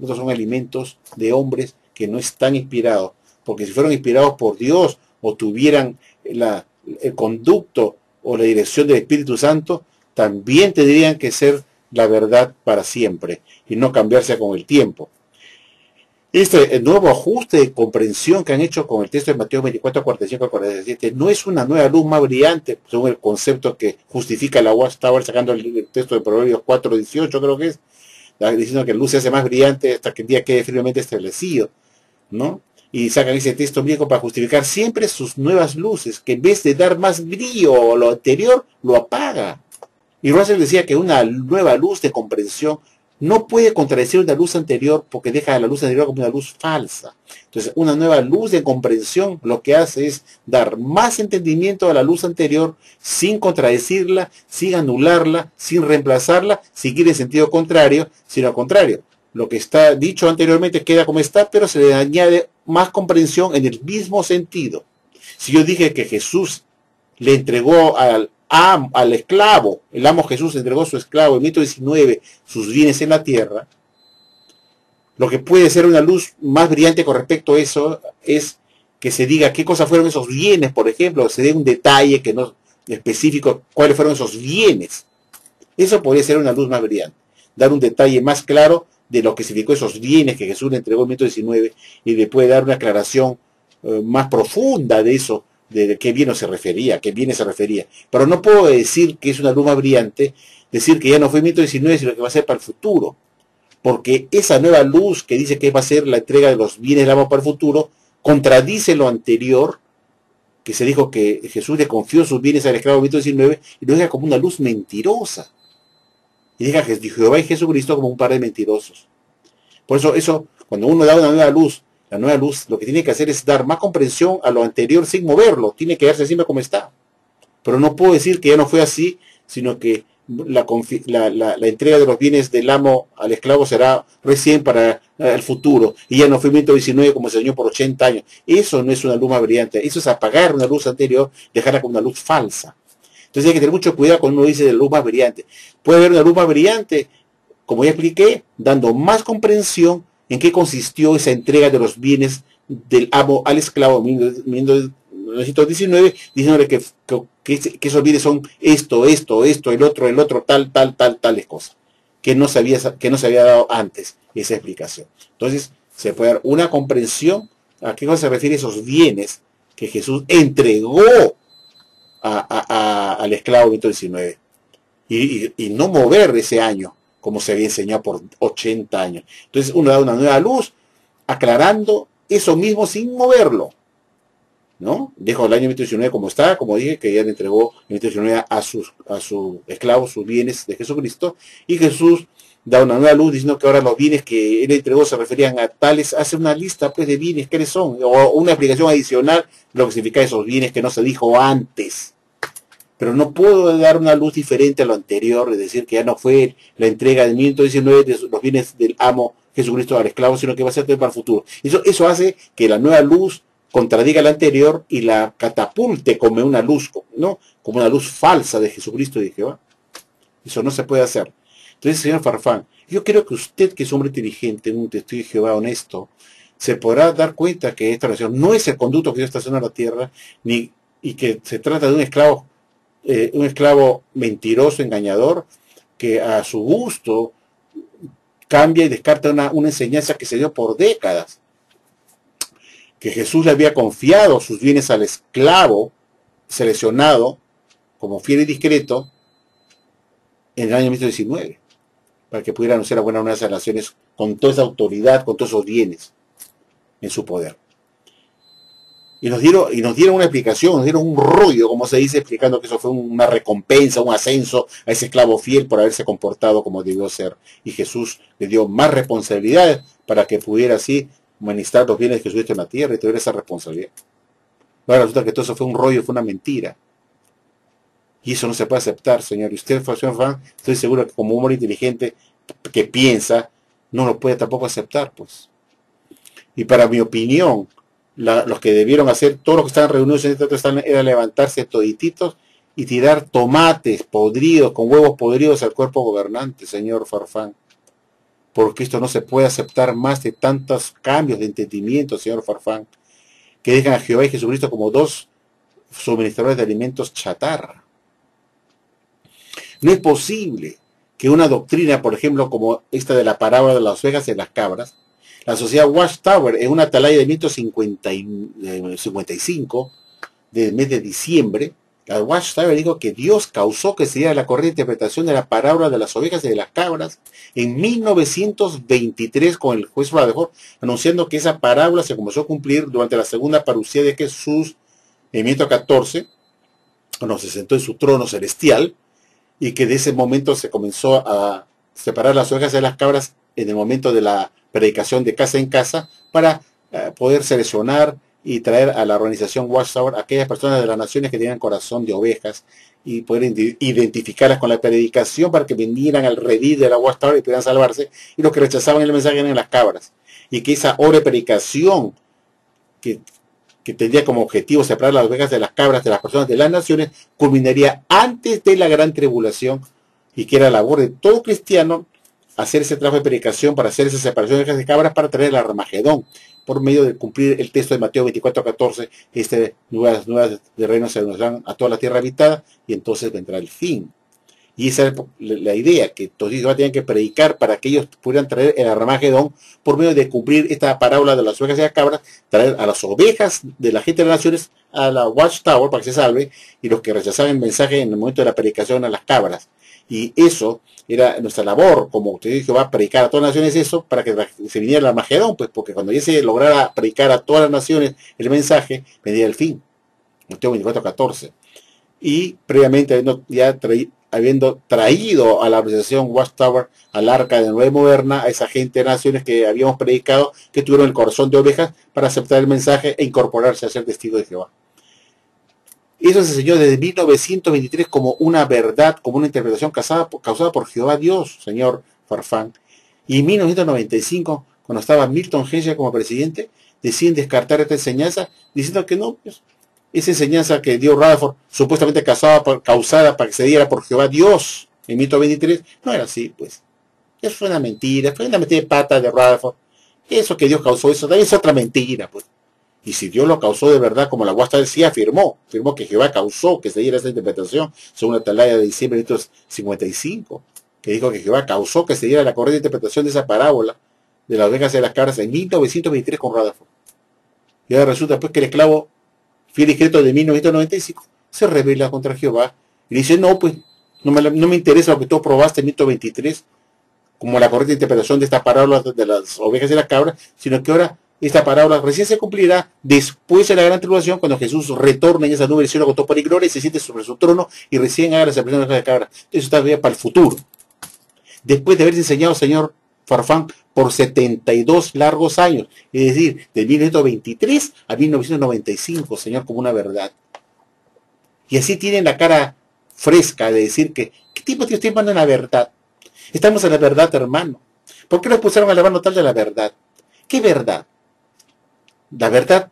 otros son alimentos de hombres que no están inspirados. Porque si fueran inspirados por Dios o tuvieran el conducto o la dirección del Espíritu Santo, también tendrían que ser la verdad para siempre y no cambiarse con el tiempo. El nuevo ajuste de comprensión que han hecho con el texto de Mateo 24, 45 al 47 no es una nueva luz más brillante, según el concepto que justifica la Watchtower, sacando el texto de Proverbios 4, 18, creo que es, diciendo que la luz se hace más brillante hasta que el día quede firmemente establecido, ¿no? Y sacan ese texto bíblico para justificar siempre sus nuevas luces, que en vez de dar más brillo a lo anterior, lo apaga. Y Russell decía que una nueva luz de comprensión no puede contradecir una luz anterior porque deja a la luz anterior como una luz falsa. Entonces, una nueva luz de comprensión lo que hace es dar más entendimiento a la luz anterior sin contradecirla, sin anularla, sin reemplazarla, seguir en sentido contrario, sino al contrario. Lo que está dicho anteriormente queda como está, pero se le añade más comprensión en el mismo sentido. Si yo dije que Jesús le entregó al esclavo, el amo Jesús entregó a su esclavo en 1919 sus bienes en la tierra, lo que puede ser una luz más brillante con respecto a eso es que se diga qué cosas fueron esos bienes, por ejemplo, se dé un detalle que no específico cuáles fueron esos bienes. Eso podría ser una luz más brillante, dar un detalle más claro de lo que significó esos bienes que Jesús le entregó en 1919 y le puede dar una aclaración más profunda de eso, de qué bienes se refería, Pero no puedo decir que es una luz más brillante, decir que ya no fue 1919, sino que va a ser para el futuro. Porque esa nueva luz que dice que va a ser la entrega de los bienes del amo para el futuro, contradice lo anterior, que se dijo que Jesús le confió sus bienes al esclavo en 1919, y lo deja como una luz mentirosa. Y deja a Jehová y Jesucristo como un par de mentirosos. Por eso, cuando uno da una nueva luz, la nueva luz lo que tiene que hacer es dar más comprensión a lo anterior sin moverlo. Tiene que quedarse siempre como está. Pero no puedo decir que ya no fue así, sino que la entrega de los bienes del amo al esclavo será recién para el futuro. Y ya no fue 1919 como se enseñó por 80 años. Eso no es una luz más brillante. Eso es apagar una luz anterior, dejarla como una luz falsa. Entonces hay que tener mucho cuidado cuando uno dice de luz más brillante. Puede haber una luz más brillante, como ya expliqué, dando más comprensión en qué consistió esa entrega de los bienes del amo al esclavo en 1919, diciéndole que esos bienes son esto, el otro, tales cosas. que no se había dado antes esa explicación. Entonces, se puede dar una comprensión a qué cosa se refiere esos bienes que Jesús entregó al esclavo Benito XIX. Y no mover ese año, como se había enseñado por 80 años. Entonces, uno da una nueva luz, aclarando eso mismo sin moverlo, ¿no? Dejo el año 1919 como está, como dije, que ya le entregó en 1919 a sus esclavos sus bienes de Jesucristo, y Jesús da una nueva luz diciendo que ahora los bienes que él entregó se referían a tales, hace una lista pues de bienes, ¿cuáles son? O una explicación adicional de lo que significa esos bienes que no se dijo antes. Pero no puedo dar una luz diferente a lo anterior, de decir que ya no fue la entrega de 1919 de los bienes del amo Jesucristo al esclavo, sino que va a ser para el futuro. Eso hace que la nueva luz contradiga la anterior y la catapulte como una luz, ¿no? Como una luz falsa de Jesucristo y de Jehová. Eso no se puede hacer. Entonces, señor Farfán, yo creo que usted, que es un hombre inteligente, un testigo de Jehová honesto, se podrá dar cuenta que esta relación no es el conducto que Dios está haciendo a la tierra, y que se trata de un esclavo mentiroso, engañador, que a su gusto cambia y descarta una enseñanza que se dio por décadas. Que Jesús le había confiado sus bienes al esclavo seleccionado como fiel y discreto en el año 1919, para que pudiera anunciar la buena nueva de las naciones con toda esa autoridad, con todos esos bienes en su poder. Y nos dieron una explicación, nos dieron un rollo, como se dice, explicando que eso fue una recompensa, un ascenso a ese esclavo fiel por haberse comportado como debió ser. Y Jesús le dio más responsabilidades para que pudiera así administrar los bienes de Jesucristo en la tierra y tuviera esa responsabilidad. Ahora resulta que todo eso fue un rollo, fue una mentira. Y eso no se puede aceptar, señor. Y usted, señor Fan, estoy seguro que como un hombre inteligente que piensa, no lo puede tampoco aceptar, pues. Y para mi opinión, los que debieron hacer, todos los que estaban reunidos en este trato, era levantarse todititos y tirar tomates podridos, con huevos podridos al cuerpo gobernante, señor Farfán. Porque esto no se puede aceptar más de tantos cambios de entendimiento, señor Farfán, que dejan a Jehová y Jesucristo como dos suministradores de alimentos chatarra. No es posible que una doctrina, por ejemplo, como esta de la parábola de las ovejas y las cabras, la sociedad Watchtower, en una atalaya de 1955, del mes de diciembre, la Watchtower dijo que Dios causó que se diera la correcta interpretación de la parábola de las ovejas y de las cabras en 1923 con el juez Rutherford, anunciando que esa parábola se comenzó a cumplir durante la segunda parucía de Jesús en 1914, cuando se sentó en su trono celestial, y que de ese momento se comenzó a separar las ovejas de las cabras en el momento de la predicación de casa en casa, para poder seleccionar y traer a la organización Watchtower a aquellas personas de las naciones que tenían corazón de ovejas y poder identificarlas con la predicación para que vinieran al redil de la Watchtower y pudieran salvarse, y los que rechazaban el mensaje eran las cabras. Y que esa obra de predicación que tendría como objetivo separar las ovejas de las cabras de las personas de las naciones culminaría antes de la gran tribulación, y que era labor de todo cristiano hacer ese trabajo de predicación para hacer esa separación de ovejas de cabras para traer el Armagedón, por medio de cumplir el texto de Mateo 24:14, nuevas de reino se nos dan a toda la tierra habitada, y entonces vendrá el fin. Y esa es la idea, que todos ellos tenían que predicar para que ellos pudieran traer el Armagedón, por medio de cumplir esta parábola de las ovejas y las cabras, traer a las ovejas de la gente de las naciones a la Watchtower para que se salve, y los que rechazaban el mensaje en el momento de la predicación a las cabras. Y eso era nuestra labor, como usted dijo, va a predicar a todas las naciones eso, para que se viniera el Armagedón, pues, porque cuando ya se lograra predicar a todas las naciones el mensaje, vendría el fin. Mateo 24:14. Y previamente habiendo traído a la organización Watchtower al arca de Nueva Moderna, a esa gente de naciones que habíamos predicado, que tuvieron el corazón de ovejas para aceptar el mensaje e incorporarse a ser testigos de Jehová. Eso se enseñó desde 1923 como una verdad, como una interpretación causada por Jehová Dios, señor Farfán. Y en 1995, cuando estaba Milton Henshaw como presidente, deciden descartar esta enseñanza, diciendo que no, pues, esa enseñanza que dio Rutherford, supuestamente causada para que se diera por Jehová Dios en 1923, no era así, pues. Eso fue una mentira de pata de Rutherford. Eso que Dios causó, eso también es otra mentira, pues. Y si Dios lo causó de verdad, como la Watchtower decía, afirmó que Jehová causó que se diera esa interpretación, según la atalaya de diciembre de 1955. que dijo que Jehová causó que se diera la correcta interpretación de esa parábola de las ovejas y de las cabras en 1923 con Rutherford. Y ahora resulta pues que el esclavo fiel y discreto de 1995 se rebela contra Jehová y dice, no, pues no me interesa lo que tú probaste en 1923 como la correcta interpretación de esta parábola de las ovejas y las cabras, sino que ahora esta parábola recién se cumplirá después de la gran tribulación, cuando Jesús retorne en esa nube del cielo con toda gloria y se siente sobre su trono y recién haga la separación de las ovejas y las cabras. Eso está bien para el futuro. Después de haberse enseñado, señor Farfán, por 72 largos años, es decir, de 1923 a 1995, señor, como una verdad. Y así tienen la cara fresca de decir que, ¿qué tipo de ustedes mandan la verdad? Estamos en la verdad, hermano. ¿Por qué nos pusieron a lavar tal de la verdad? ¿Qué verdad? La verdad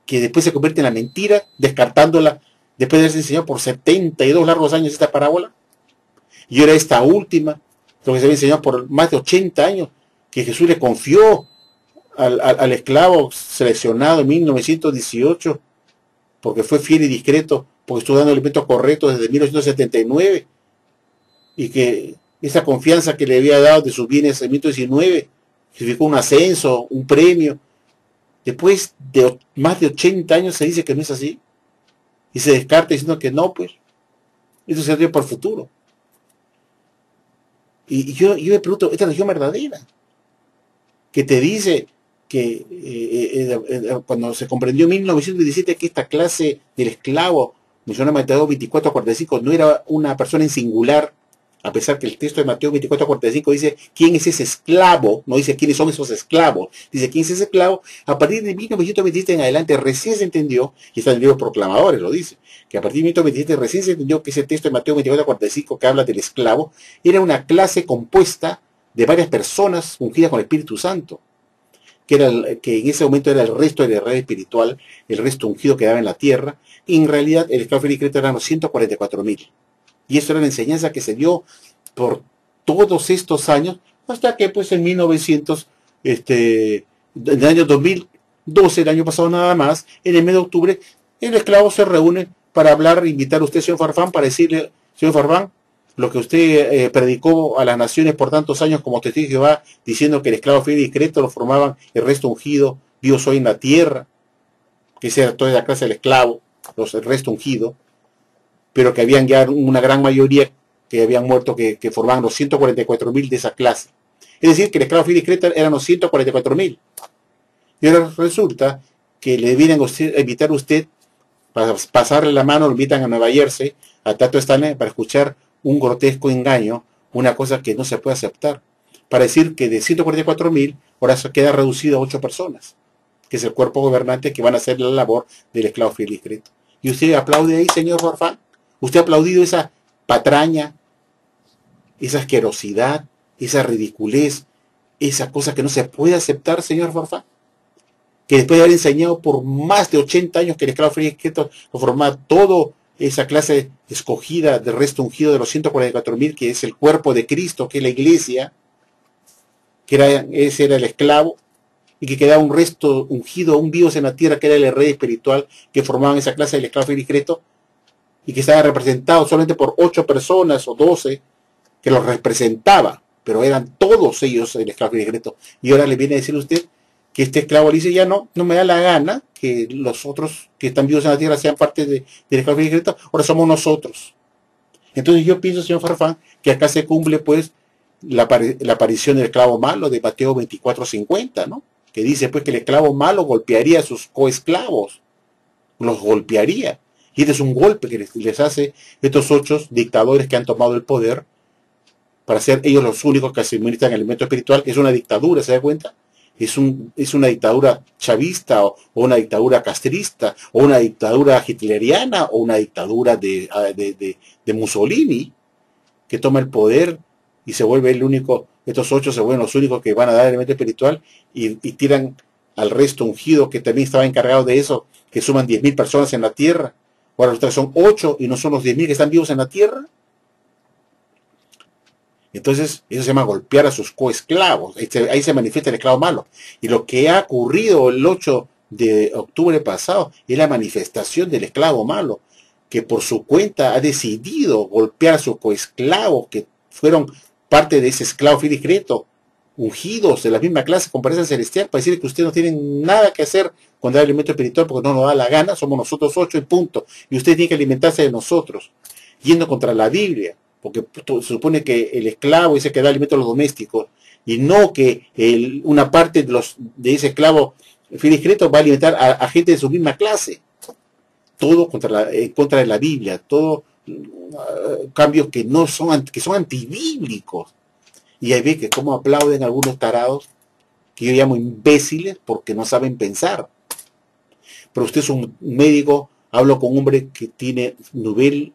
que después se convierte en la mentira, descartándola después de haberse enseñado por 72 largos años esta parábola. Y ahora esta última, lo que se había enseñado por más de 80 años, que Jesús le confió al esclavo seleccionado en 1918, porque fue fiel y discreto, porque estuvo dando elementos correctos desde 1979, y que esa confianza que le había dado de sus bienes en 1919, significó un ascenso, un premio. Después de más de 80 años se dice que no es así, y se descarta diciendo que no, pues, eso se dio por futuro. Y yo me pregunto, esta religión verdadera, que te dice que cuando se comprendió en 1917 que esta clase del esclavo, mencionó Mateo 24:45, no era una persona en singular, a pesar que el texto de Mateo 24:45 dice quién es ese esclavo, no dice quiénes son esos esclavos, dice quién es ese esclavo. A partir de 1927 en adelante recién se entendió, y está en el libro Proclamadores lo dice, que a partir de 1927 recién se entendió que ese texto de Mateo 24:45 que habla del esclavo era una clase compuesta de varias personas ungidas con el Espíritu Santo, que en ese momento era el resto de la red espiritual, el resto ungido que daba en la tierra, y en realidad el esclavo fiel y discreto eran los 144,000. Y eso era la enseñanza que se dio por todos estos años, hasta que pues en 1900, en el año 2012, el año pasado nada más, en el mes de octubre, el esclavo se reúne para hablar, invitar a usted, señor Farfán, para decirle, señor Farfán, lo que usted predicó a las naciones por tantos años como testigo de Jehová, diciendo que el esclavo fiel y discreto lo formaban el resto ungido, Dios hoy en la tierra, que esa era toda la clase del esclavo, el resto ungido, pero que habían ya una gran mayoría que habían muerto, que formaban los 144,000 de esa clase. Es decir, que el esclavo fiel y discreto eran los 144,000. Y ahora resulta que le vienen a invitar a usted para pasarle la mano, lo invitan a Nueva Jersey, a Tato Stanley, para escuchar un grotesco engaño, una cosa que no se puede aceptar, para decir que de 144,000 ahora se queda reducido a 8 personas, que es el cuerpo gobernante que van a hacer la labor del esclavo fiel y discreto. ¿Y usted aplaude ahí, señor Farfán? ¿Usted ha aplaudido esa patraña, esa asquerosidad, esa ridiculez, esa cosa que no se puede aceptar, señor Farfán? Que después de haber enseñado por más de 80 años que el esclavo fiel y discreto lo formaba todo esa clase escogida del resto ungido de los 144,000, que es el cuerpo de Cristo, que es la iglesia, ese era el esclavo, y que quedaba un resto ungido, un vivos en la tierra, que era el rey espiritual, que formaban esa clase del esclavo fiel y discreto, y que estaba representado solamente por 8 personas o 12, que los representaba, pero eran todos ellos el esclavo fiel y discreto. Y ahora le viene a decir a usted que este esclavo le dice, ya no me da la gana que los otros que están vivos en la tierra sean parte del esclavo fiel y discreto, ahora somos nosotros. Entonces yo pienso, señor Farfán, que acá se cumple pues la aparición del esclavo malo de Mateo 24:50, ¿no? Que dice pues que el esclavo malo golpearía a sus coesclavos, los golpearía. Y este es un golpe que les hace estos 8 dictadores que han tomado el poder para ser ellos los únicos que administran el elemento espiritual. Es una dictadura, ¿se da cuenta? Es una dictadura chavista o una dictadura castrista o una dictadura hitleriana o una dictadura de Mussolini, que toma el poder y se vuelve el único, estos 8 se vuelven los únicos que van a dar el elemento espiritual y tiran al resto ungido que también estaba encargado de eso, que suman 10,000 personas en la tierra. Ahora ustedes son 8 y no son los 10,000 que están vivos en la tierra. Entonces, eso se llama golpear a sus coesclavos. Ahí se manifiesta el esclavo malo. Y lo que ha ocurrido el 8 de octubre pasado es la manifestación del esclavo malo, que por su cuenta ha decidido golpear a sus coesclavos, que fueron parte de ese esclavo fiel y discreto, ungidos de la misma clase con presencia celestial, para decir que ustedes no tienen nada que hacer con dar alimento espiritual porque no nos da la gana, somos nosotros 8 y punto, y ustedes tienen que alimentarse de nosotros, yendo contra la Biblia, porque se supone que el esclavo es el que da alimento a los domésticos, y no que una parte de ese esclavo fiel y discreto va a alimentar a gente de su misma clase. Todo en contra de la Biblia, todo cambios que son antibíblicos. Y ahí ve que cómo aplauden algunos tarados, que yo llamo imbéciles, porque no saben pensar. Pero usted es un médico, hablo con un hombre que tiene un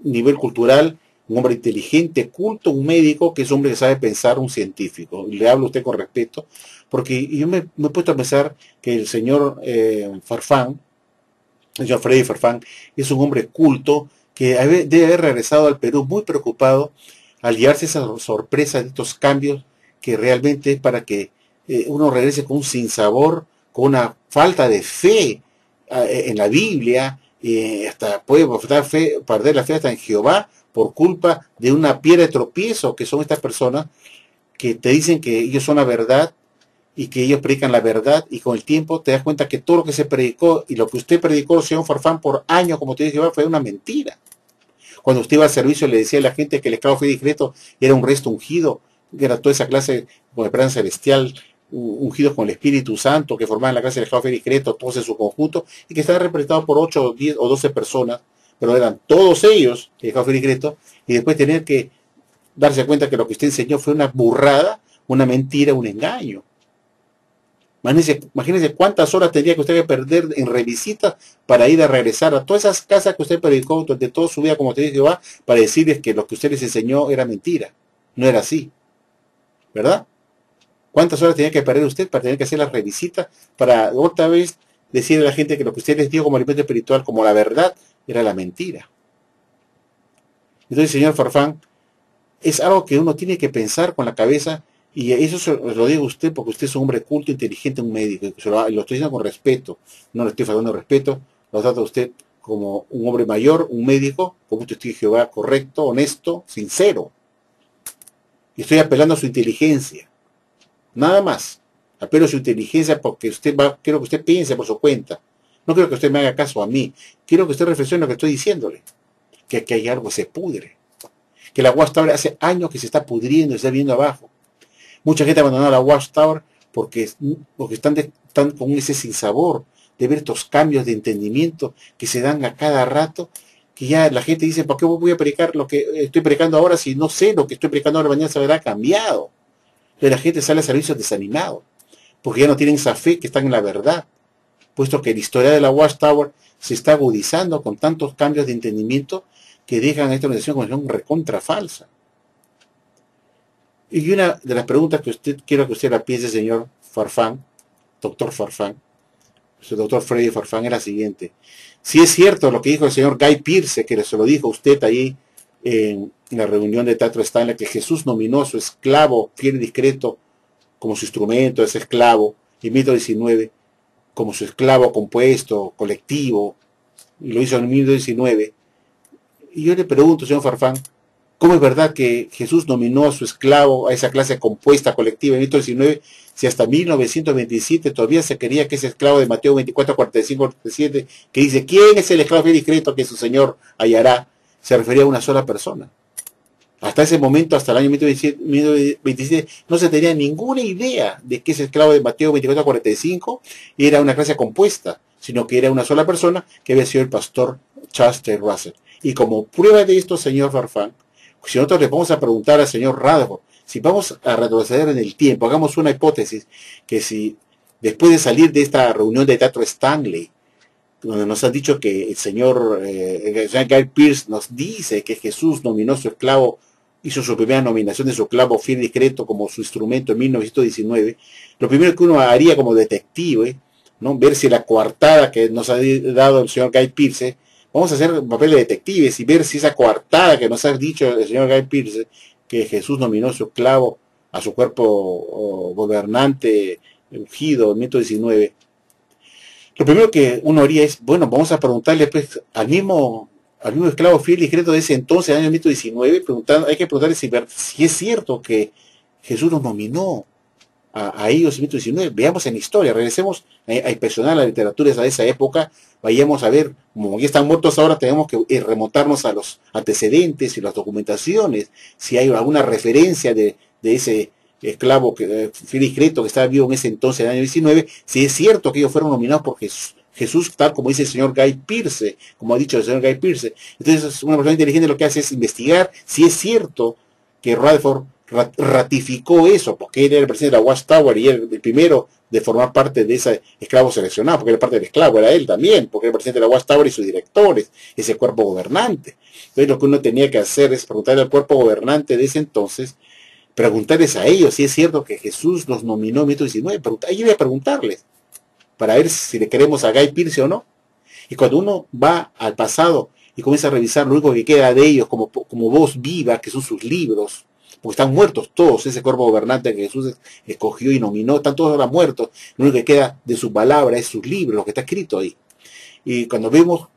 nivel cultural, un hombre inteligente, culto, un médico que es un hombre que sabe pensar, un científico. Y le hablo a usted con respeto, porque yo me he puesto a pensar que el señor Farfán, el señor Freddy Farfán, es un hombre culto que debe haber regresado al Perú muy preocupado al llevarse esa sorpresa de estos cambios, que realmente es para que uno regrese con un sinsabor, con una falta de fe en la Biblia, hasta puede perder la fe hasta en Jehová por culpa de una piedra de tropiezo, que son estas personas que te dicen que ellos son la verdad y que ellos predican la verdad, y con el tiempo te das cuenta que todo lo que se predicó y lo que usted predicó, señor Farfán, por años, como te dije, Jehová, fue una mentira. Cuando usted iba al servicio le decía a la gente que el esclavo fiel y discreto era un resto ungido, que era toda esa clase con esperanza celestial, ungidos con el Espíritu Santo, que formaban la clase del esclavo fiel y discreto, todos en su conjunto, y que estaban representados por 8, 10 o 12 personas, pero eran todos ellos el esclavo fiel y discreto, y después tener que darse cuenta que lo que usted enseñó fue una burrada, una mentira, un engaño. Imagínense cuántas horas tendría que usted que perder en revisitas para ir a regresar a todas esas casas que usted predicó durante toda su vida, como te dije, Jehová, para decirles que lo que usted les enseñó era mentira. No era así. ¿Verdad? ¿Cuántas horas tenía que perder usted para tener que hacer las revisitas para otra vez decirle a la gente que lo que usted les dio como alimento espiritual, como la verdad, era la mentira? Entonces, señor Farfán, es algo que uno tiene que pensar con la cabeza. Y eso se lo digo a usted porque usted es un hombre culto, inteligente, un médico. Lo estoy diciendo con respeto. No le estoy faltando respeto. Lo trata usted como un hombre mayor, un médico, como usted es Jehová, correcto, honesto, sincero. Y estoy apelando a su inteligencia. Nada más. Apelo a su inteligencia porque quiero que usted piense por su cuenta. No quiero que usted me haga caso a mí. Quiero que usted reflexione lo que estoy diciéndole. Que aquí hay algo que se pudre. Que la Watchtower hace años que se está pudriendo y está viendo abajo. Mucha gente abandonó la Watchtower porque están con ese sinsabor de ver estos cambios de entendimiento que se dan a cada rato, que ya la gente dice, ¿por qué voy a predicar lo que estoy predicando ahora si no sé lo que estoy predicando ahora, mañana se habrá cambiado? Entonces la gente sale a servicios desanimado, porque ya no tienen esa fe que están en la verdad, puesto que la historia de la Watchtower se está agudizando con tantos cambios de entendimiento que dejan a esta organización como una recontra falsa. Y una de las preguntas que quiero que usted la piense, señor Farfán, doctor Farfán, el doctor Freddy Farfán, es la siguiente. Si es cierto lo que dijo el señor Guy Pearce, que se lo dijo a usted ahí en la reunión de Teatro Stanley, que Jesús nominó a su esclavo fiel y discreto como su instrumento, ese esclavo, y 19 como su esclavo compuesto, colectivo, y lo hizo en 1919. Y yo le pregunto, señor Farfán, ¿cómo es verdad que Jesús nominó a su esclavo a esa clase compuesta colectiva en 1919, si hasta 1927 todavía se quería que ese esclavo de Mateo 24, 45, 47, que dice, ¿quién es el esclavo fiel y discreto que su Señor hallará? Se refería a una sola persona. Hasta ese momento, hasta el año 1927, no se tenía ninguna idea de que ese esclavo de Mateo 24, 45 era una clase compuesta, sino que era una sola persona que había sido el pastor Charles Taze Russell. Y como prueba de esto, señor Farfán, si nosotros le vamos a preguntar al señor Rutherford, si vamos a retroceder en el tiempo, hagamos una hipótesis, que si después de salir de esta reunión de Teatro Stanley, donde nos han dicho que el señor Guy Pearce nos dice que Jesús nominó a su esclavo, hizo su primera nominación de su esclavo fiel y discreto como su instrumento en 1919, lo primero que uno haría como detective, ¿no? Ver si la coartada que nos ha dado el señor Guy Pearce, vamos a hacer un papel de detectives y ver si esa coartada que nos ha dicho el señor Guy Pearce, que Jesús nominó a su esclavo, a su cuerpo gobernante ungido en 1919. Lo primero que uno haría es, bueno, vamos a preguntarle pues al mismo al mismo esclavo fiel y discreto de ese entonces, año 1919, hay que preguntarle si es cierto que Jesús nos nominó a ellos en 1919. Veamos en la historia, regresemos a inspeccionar la literatura de esa época, vayamos a ver, como ya están muertos ahora, tenemos que remontarnos a los antecedentes y las documentaciones, si hay alguna referencia de ese esclavo fiel y discreto que estaba vivo en ese entonces, en el año 19, si es cierto que ellos fueron nominados por Jesús, tal como dice el señor Guy Pearce, como ha dicho el señor Guy Pearce. Entonces, una persona inteligente lo que hace es investigar si es cierto que Rutherford ratificó eso, porque él era el presidente de la Watchtower y él el primero de formar parte de ese esclavo seleccionado, porque era parte del esclavo, era él también, porque era el presidente de la Watchtower y sus directores, ese cuerpo gobernante. Entonces lo que uno tenía que hacer es preguntarle al cuerpo gobernante de ese entonces, preguntarles a ellos si es cierto que Jesús los nominó en 1919, ahí voy a preguntarles, para ver si le queremos a Guy Pearce o no. Y cuando uno va al pasado y comienza a revisar lo único que queda de ellos como voz viva, que son sus libros, porque están muertos todos, ese cuerpo gobernante que Jesús escogió y nominó, están todos ahora muertos, lo único que queda de su palabra es sus libros, lo que está escrito ahí. Y cuando vemos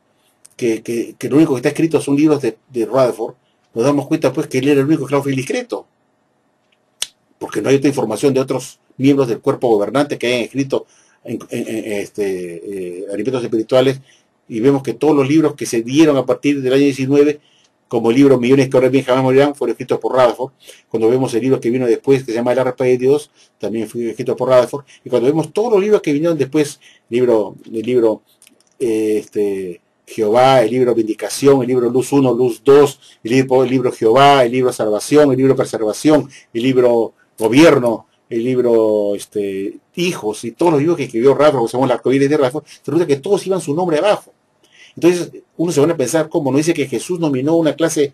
que lo único que está escrito son libros de Rutherford, nos damos cuenta pues que él era el único esclavo fiel y discreto, porque no hay otra información de otros miembros del cuerpo gobernante que hayan escrito alimentos espirituales, y vemos que todos los libros que se dieron a partir del año 19, como el libro Millones que ahora bien jamás morirán, fueron escritos por Rutherford. Cuando vemos el libro que vino después, que se llama El Arpa de Dios, también fue escrito por Rutherford. Y cuando vemos todos los libros que vinieron después, el libro Jehová, el libro Vindicación, el libro Luz 1, Luz 2, el libro Jehová, el libro Salvación, el libro Preservación, el libro Gobierno, el libro Hijos, y todos los libros que escribió Rutherford, según la arcoíris de Rutherford, se resulta que todos iban su nombre abajo. Entonces uno se van a pensar, ¿cómo no dice que Jesús nominó una clase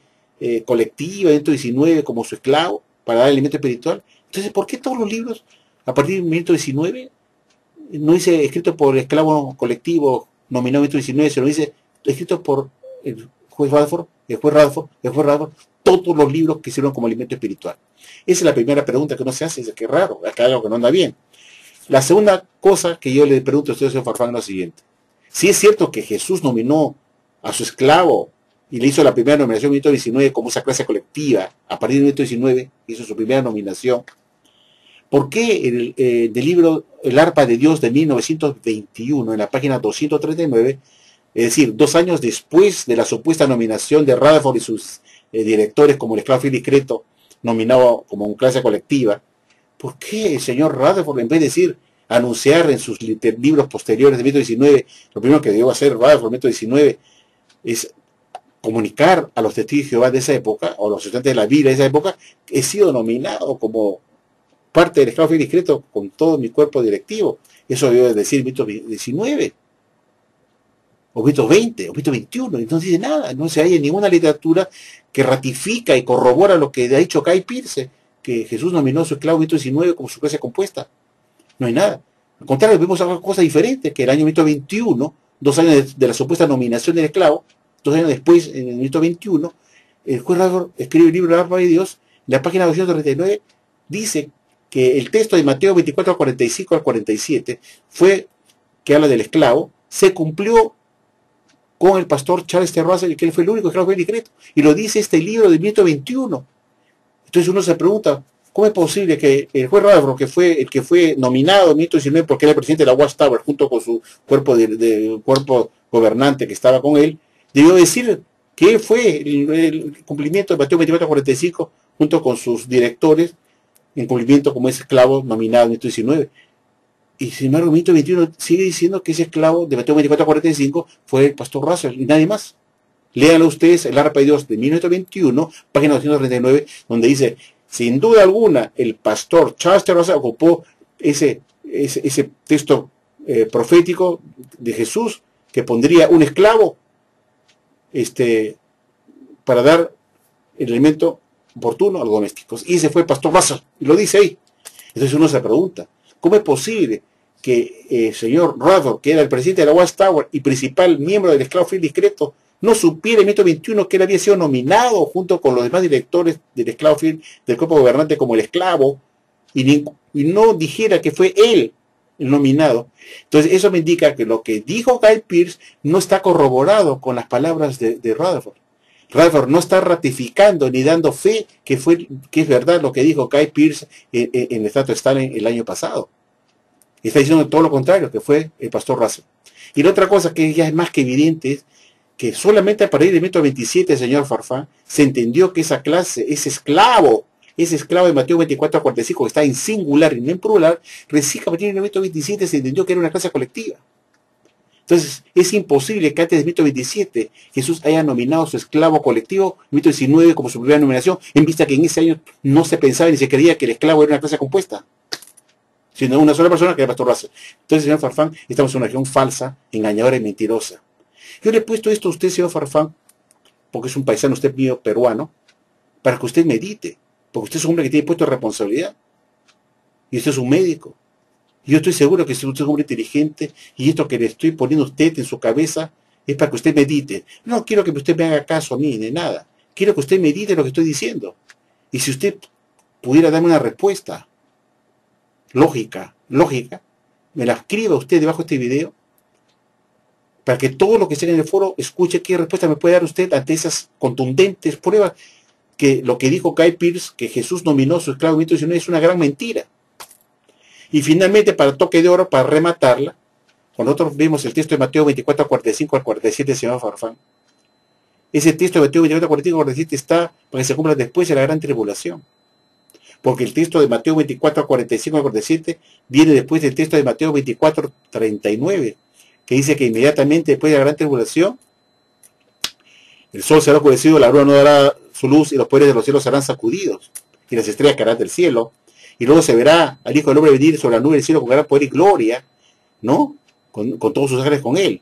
colectiva dentro de 19 como su esclavo para dar alimento espiritual? Entonces, ¿por qué todos los libros a partir de 19 no dice escrito por el esclavo colectivo nominado en 19, se lo dice escrito por el juez Rutherford, todos los libros que sirven como alimento espiritual? Esa es la primera pregunta que uno se hace, dice que raro, acá hay algo que no anda bien. La segunda cosa que yo le pregunto a usted, señor Farfán, es lo siguiente: si es cierto que Jesús nominó a su esclavo y le hizo la primera nominación en 1919 como esa clase colectiva, a partir de 1919 hizo su primera nominación, ¿por qué del libro El Arpa de Dios de 1921, en la página 239, es decir, 2 años después de la supuesta nominación de Rutherford y sus directores como el esclavo fiel y discreto, nominado como una clase colectiva, ¿por qué el señor Rutherford, en vez de anunciar en sus libros posteriores de 1919, lo primero que debió hacer Rutherford en 1919 es comunicar a los testigos de Jehová de esa época, o a los estudiantes de la Biblia de esa época, he sido nominado como parte del esclavo fiel y discreto con todo mi cuerpo directivo? Eso debió decir 19, o 20, o 21, y no dice nada, no se halla en ninguna literatura que ratifica y corrobora lo que ha dicho Guy Pearce, que Jesús nominó a su esclavo 19 como su clase compuesta. No hay nada. Al contrario, vemos algo cosa diferente, que el año 21, 2 años de la supuesta nominación del esclavo, 2 años después, en el 21, el juez Rutherford escribe el libro El Arpa de Dios, en la página 239, dice que el texto de Mateo 24 al 45 al 47 que habla del esclavo, se cumplió con el pastor Charles T. Russell, que él fue el único esclavo fiel y discreto, y lo dice este libro de 1921. Entonces uno se pregunta, ¿cómo es posible que el juez Rutherford, que fue el que fue nominado en 1919 porque era el presidente de la Watchtower, junto con su cuerpo gobernante que estaba con él, debió decir que fue el cumplimiento de Mateo 24-45 junto con sus directores, en cumplimiento como ese esclavo nominado en 1919? Y sin embargo, el 21 sigue diciendo que ese esclavo de Mateo 24-45 fue el pastor Russell y nadie más. Léanlo ustedes, El Arpa de Dios de 1921, página 239, donde dice: sin duda alguna, el pastor Charles T. Russell ocupó ese texto profético de Jesús, que pondría un esclavo para dar el alimento oportuno a los domésticos. Y ese fue el pastor Russell, y lo dice ahí. Entonces uno se pregunta, ¿cómo es posible que el señor Rutherford, que era el presidente de la Watchtower y principal miembro del esclavo fiel discreto, no supiera en 1921 que él había sido nominado junto con los demás directores del esclavo fiel del cuerpo gobernante como el esclavo, y no dijera que fue él el nominado. Entonces eso me indica que lo que dijo Guy Pearce no está corroborado con las palabras de Rutherford. Rutherford no está ratificando ni dando fe que es verdad lo que dijo Guy Pearce en el Trato de Stalin el año pasado. Está diciendo todo lo contrario, que fue el pastor Russell. Y la otra cosa que ya es más que evidente es que solamente a partir del 1927, señor Farfán, se entendió que esa clase, ese esclavo de Mateo 24 a 45, que está en singular y no en plural, recién a partir del 1927 se entendió que era una clase colectiva. Entonces, es imposible que antes del 1927 Jesús haya nominado a su esclavo colectivo, 1919 como su primera nominación, en vista que en ese año no se pensaba ni se creía que el esclavo era una clase compuesta, sino una sola persona, que era el pastor Russell. Entonces, señor Farfán, estamos en una región falsa, engañadora y mentirosa. Yo le he puesto esto a usted, señor Farfán, porque es un paisano usted mío peruano, para que usted medite, porque usted es un hombre que tiene puesto de responsabilidad, y usted es un médico. Y yo estoy seguro que si usted es un hombre inteligente, y esto que le estoy poniendo a usted en su cabeza, es para que usted medite. No quiero que usted me haga caso a mí, ni nada. Quiero que usted medite lo que estoy diciendo. Y si usted pudiera darme una respuesta lógica, me la escriba usted debajo de este video, para que todo lo que esté en el foro escuche qué respuesta me puede dar usted ante esas contundentes pruebas que lo que dijo Guy Pearce, que Jesús nominó a su esclavo en 1919, es una gran mentira. Y finalmente, para toque de oro, para rematarla, cuando nosotros vimos el texto de Mateo 24, 45 al 47, señor Farfán, ese texto de Mateo 24, 45 al 47 está para que se cumpla después de la gran tribulación. Porque el texto de Mateo 24, 45 al 47 viene después del texto de Mateo 24, 39, que dice que inmediatamente después de la gran tribulación, el sol será oscurecido, la luna no dará su luz y los poderes de los cielos serán sacudidos y las estrellas caerán del cielo. Y luego se verá al Hijo del Hombre venir sobre la nube del cielo con gran poder y gloria, ¿no? Con todos sus ángeles con él.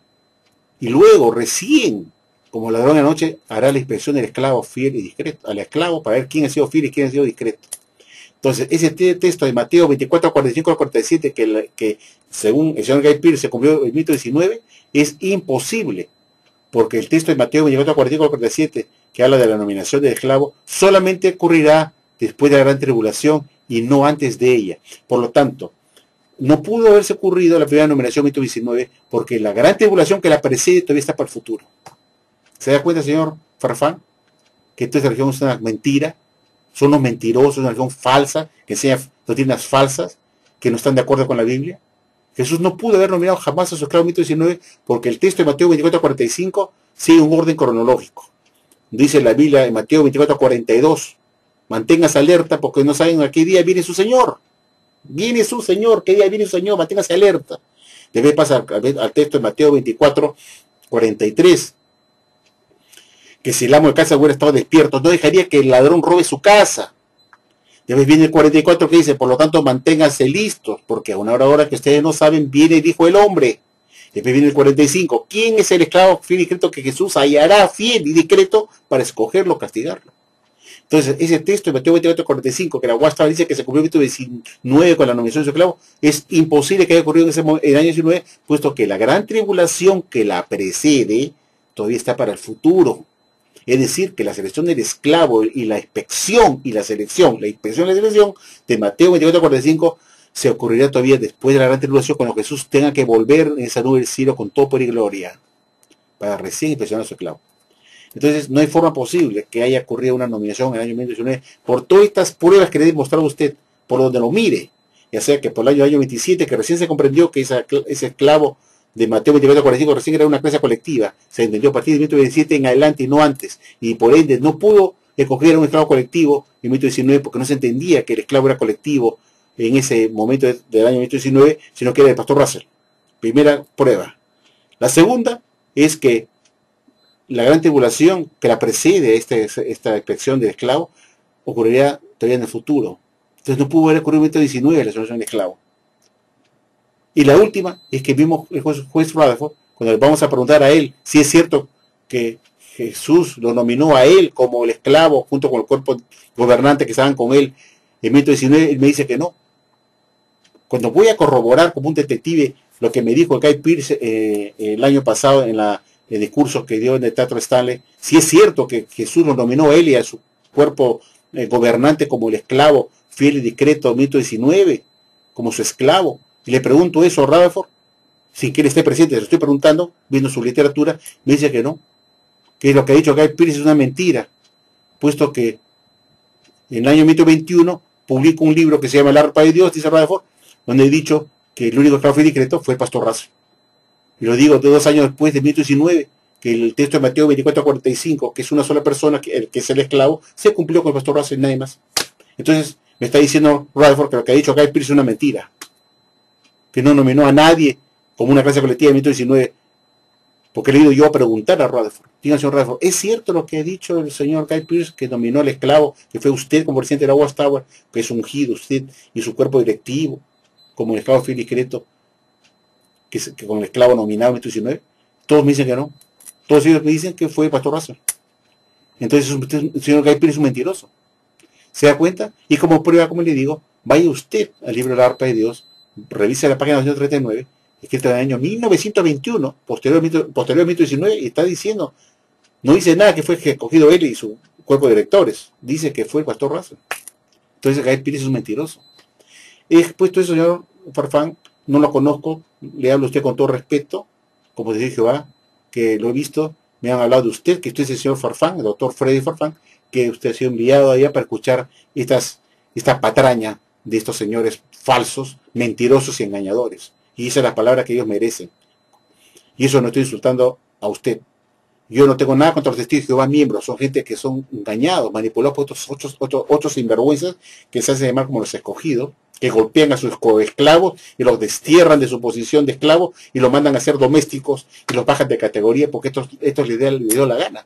Y luego, recién, como ladrón de la noche, hará la inspección del esclavo fiel y discreto, al esclavo, para ver quién ha sido fiel y quién ha sido discreto. Entonces, ese texto de Mateo 24, 45 al 47, que según el señor Guy Pearce se cumplió el 1919, es imposible, porque el texto de Mateo 24, 45 al 47, que habla de la nominación del esclavo, solamente ocurrirá después de la gran tribulación y no antes de ella. Por lo tanto, no pudo haberse ocurrido la primera nominación en 1919, porque la gran tribulación que la precede todavía está para el futuro. ¿Se da cuenta, señor Farfán, que esta religión es una mentira? Son unos mentirosos, una religión falsa, que enseña doctrinas falsas, que no están de acuerdo con la Biblia. Jesús no pudo haber nominado jamás a su esclavo en 1919, porque el texto de Mateo 24, 45 sigue un orden cronológico. Dice la Biblia en Mateo 24, 42, manténgase alerta porque no saben a qué día viene su Señor. Viene su Señor, ¿qué día viene su Señor? Manténgase alerta. Debe pasar al texto de Mateo 24, 43, que si el amo de casa hubiera estado despierto, no dejaría que el ladrón robe su casa. Después viene el 44 que dice, por lo tanto, manténganse listos, porque a una hora que ustedes no saben, viene el Hijo del Hombre. Después viene el 45, ¿quién es el esclavo fiel y discreto que Jesús hallará fiel y discreto para escogerlo, castigarlo? Entonces, ese texto de Mateo 24, 45, que la Washington dice que se cumplió en 19 con la nominación de su esclavo, es imposible que haya ocurrido en el año 19, puesto que la gran tribulación que la precede todavía está para el futuro. Es decir, que la selección del esclavo y la inspección y la selección, de Mateo 24, 45 se ocurrirá todavía después de la gran tribulación, cuando Jesús tenga que volver en esa nube del cielo con todo poder y gloria para recién inspeccionar a su esclavo. Entonces, no hay forma posible que haya ocurrido una nominación en el año 1919 por todas estas pruebas que le he demostrado a usted, por donde lo mire, ya sea que por el año 27, que recién se comprendió que ese esclavo de Mateo 24, 45 recién era una clase colectiva, se entendió a partir de 1927 en adelante y no antes, y por ende no pudo escoger a un esclavo colectivo en 1919 porque no se entendía que el esclavo era colectivo en ese momento del año 1919, sino que era el pastor Russell. Primera prueba. La segunda es que la gran tribulación que la precede esta inspección del esclavo ocurrirá todavía en el futuro. Entonces no pudo haber ocurrido en 1919 la solución del esclavo. Y la última es que vimos el juez Rutherford, cuando le vamos a preguntar a él si es cierto que Jesús lo nominó a él como el esclavo junto con el cuerpo gobernante que estaban con él en 1919, él me dice que no. Cuando voy a corroborar como un detective lo que me dijo Guy Pearce el año pasado en el discurso que dio en el Teatro Stanley, si es cierto que Jesús lo nominó a él y a su cuerpo gobernante como el esclavo fiel y discreto en 1919, como su esclavo, Y le pregunto eso a Rutherford, sin que él esté presente, se lo estoy preguntando, viendo su literatura, me dice que no, que lo que ha dicho Guy Pearce es una mentira, puesto que en el año 1921 publico un libro que se llama El arpa de Dios, dice Rutherford, donde he dicho que el único esclavo fiel y discreto fue el pastor Russell. Y lo digo 2 años después de 1919, que el texto de Mateo 24:45, que es una sola persona, que es el esclavo, se cumplió con el pastor Russell y nadie más. Entonces, me está diciendo Rutherford que lo que ha dicho Guy Pearce es una mentira, que no nominó a nadie como una clase colectiva de 1919, porque le he ido yo a preguntar a Rutherford. Díganme, señor Rutherford, ¿es cierto lo que ha dicho el señor Guy Pearce, que nominó al esclavo, que fue usted como presidente de la Watchtower, que es ungido usted y su cuerpo directivo, como el esclavo fiel y discreto, que con el esclavo nominado en 1919? Todos me dicen que no. Todos ellos me dicen que fue el pastor Russell. Entonces el señor Guy Pearce es un mentiroso. ¿Se da cuenta? Y como prueba, como le digo, vaya usted al libro de la arpa de Dios, revise la página 239, escrita en el año 1921, posterior a 1919, y está diciendo, no dice nada que fue escogido él y su cuerpo de directores, dice que fue el pastor Russell. Entonces Guy Pearce es un mentiroso. He expuesto eso, señor Farfán, no lo conozco, le hablo a usted con todo respeto, como dice Jehová, que lo he visto, me han hablado de usted, que usted es el señor Farfán, el doctor Freddy Farfán, que usted ha sido enviado allá para escuchar esta patraña de estos señores falsos, mentirosos y engañadores. Y esa es la palabra que ellos merecen. Y eso no estoy insultando a usted. Yo no tengo nada contra los testigos de Jehová miembros, son gente que son engañados, manipulados por otros sinvergüenzas que se hacen llamar como los escogidos, que golpean a sus coesclavos y los destierran de su posición de esclavos y los mandan a ser domésticos y los bajan de categoría porque estos les dio la gana.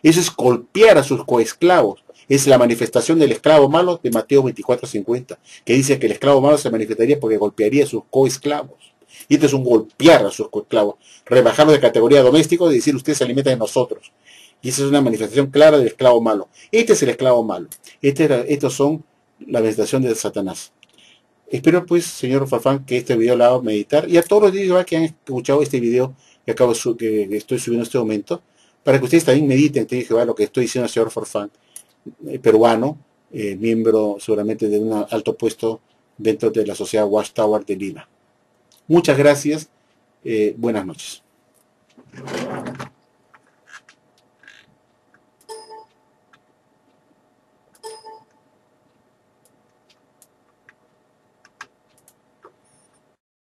Eso es golpear a sus coesclavos. Es la manifestación del esclavo malo de Mateo 24:50, que dice que el esclavo malo se manifestaría porque golpearía a sus coesclavos. Y esto es un golpear a sus coesclavos, rebajarlos de categoría doméstico y decir ustedes se alimentan de nosotros. Y esa es una manifestación clara del esclavo malo. Este es el esclavo malo. Estos son la manifestación de Satanás. Espero pues, señor Farfán, que este video lo haga meditar, y a todos los videos que han escuchado este video que estoy subiendo en este momento, para que ustedes también mediten, te dije, lo que estoy diciendo al señor Farfán, peruano, miembro seguramente de un alto puesto dentro de la sociedad Watchtower de Lima. Muchas gracias, buenas noches.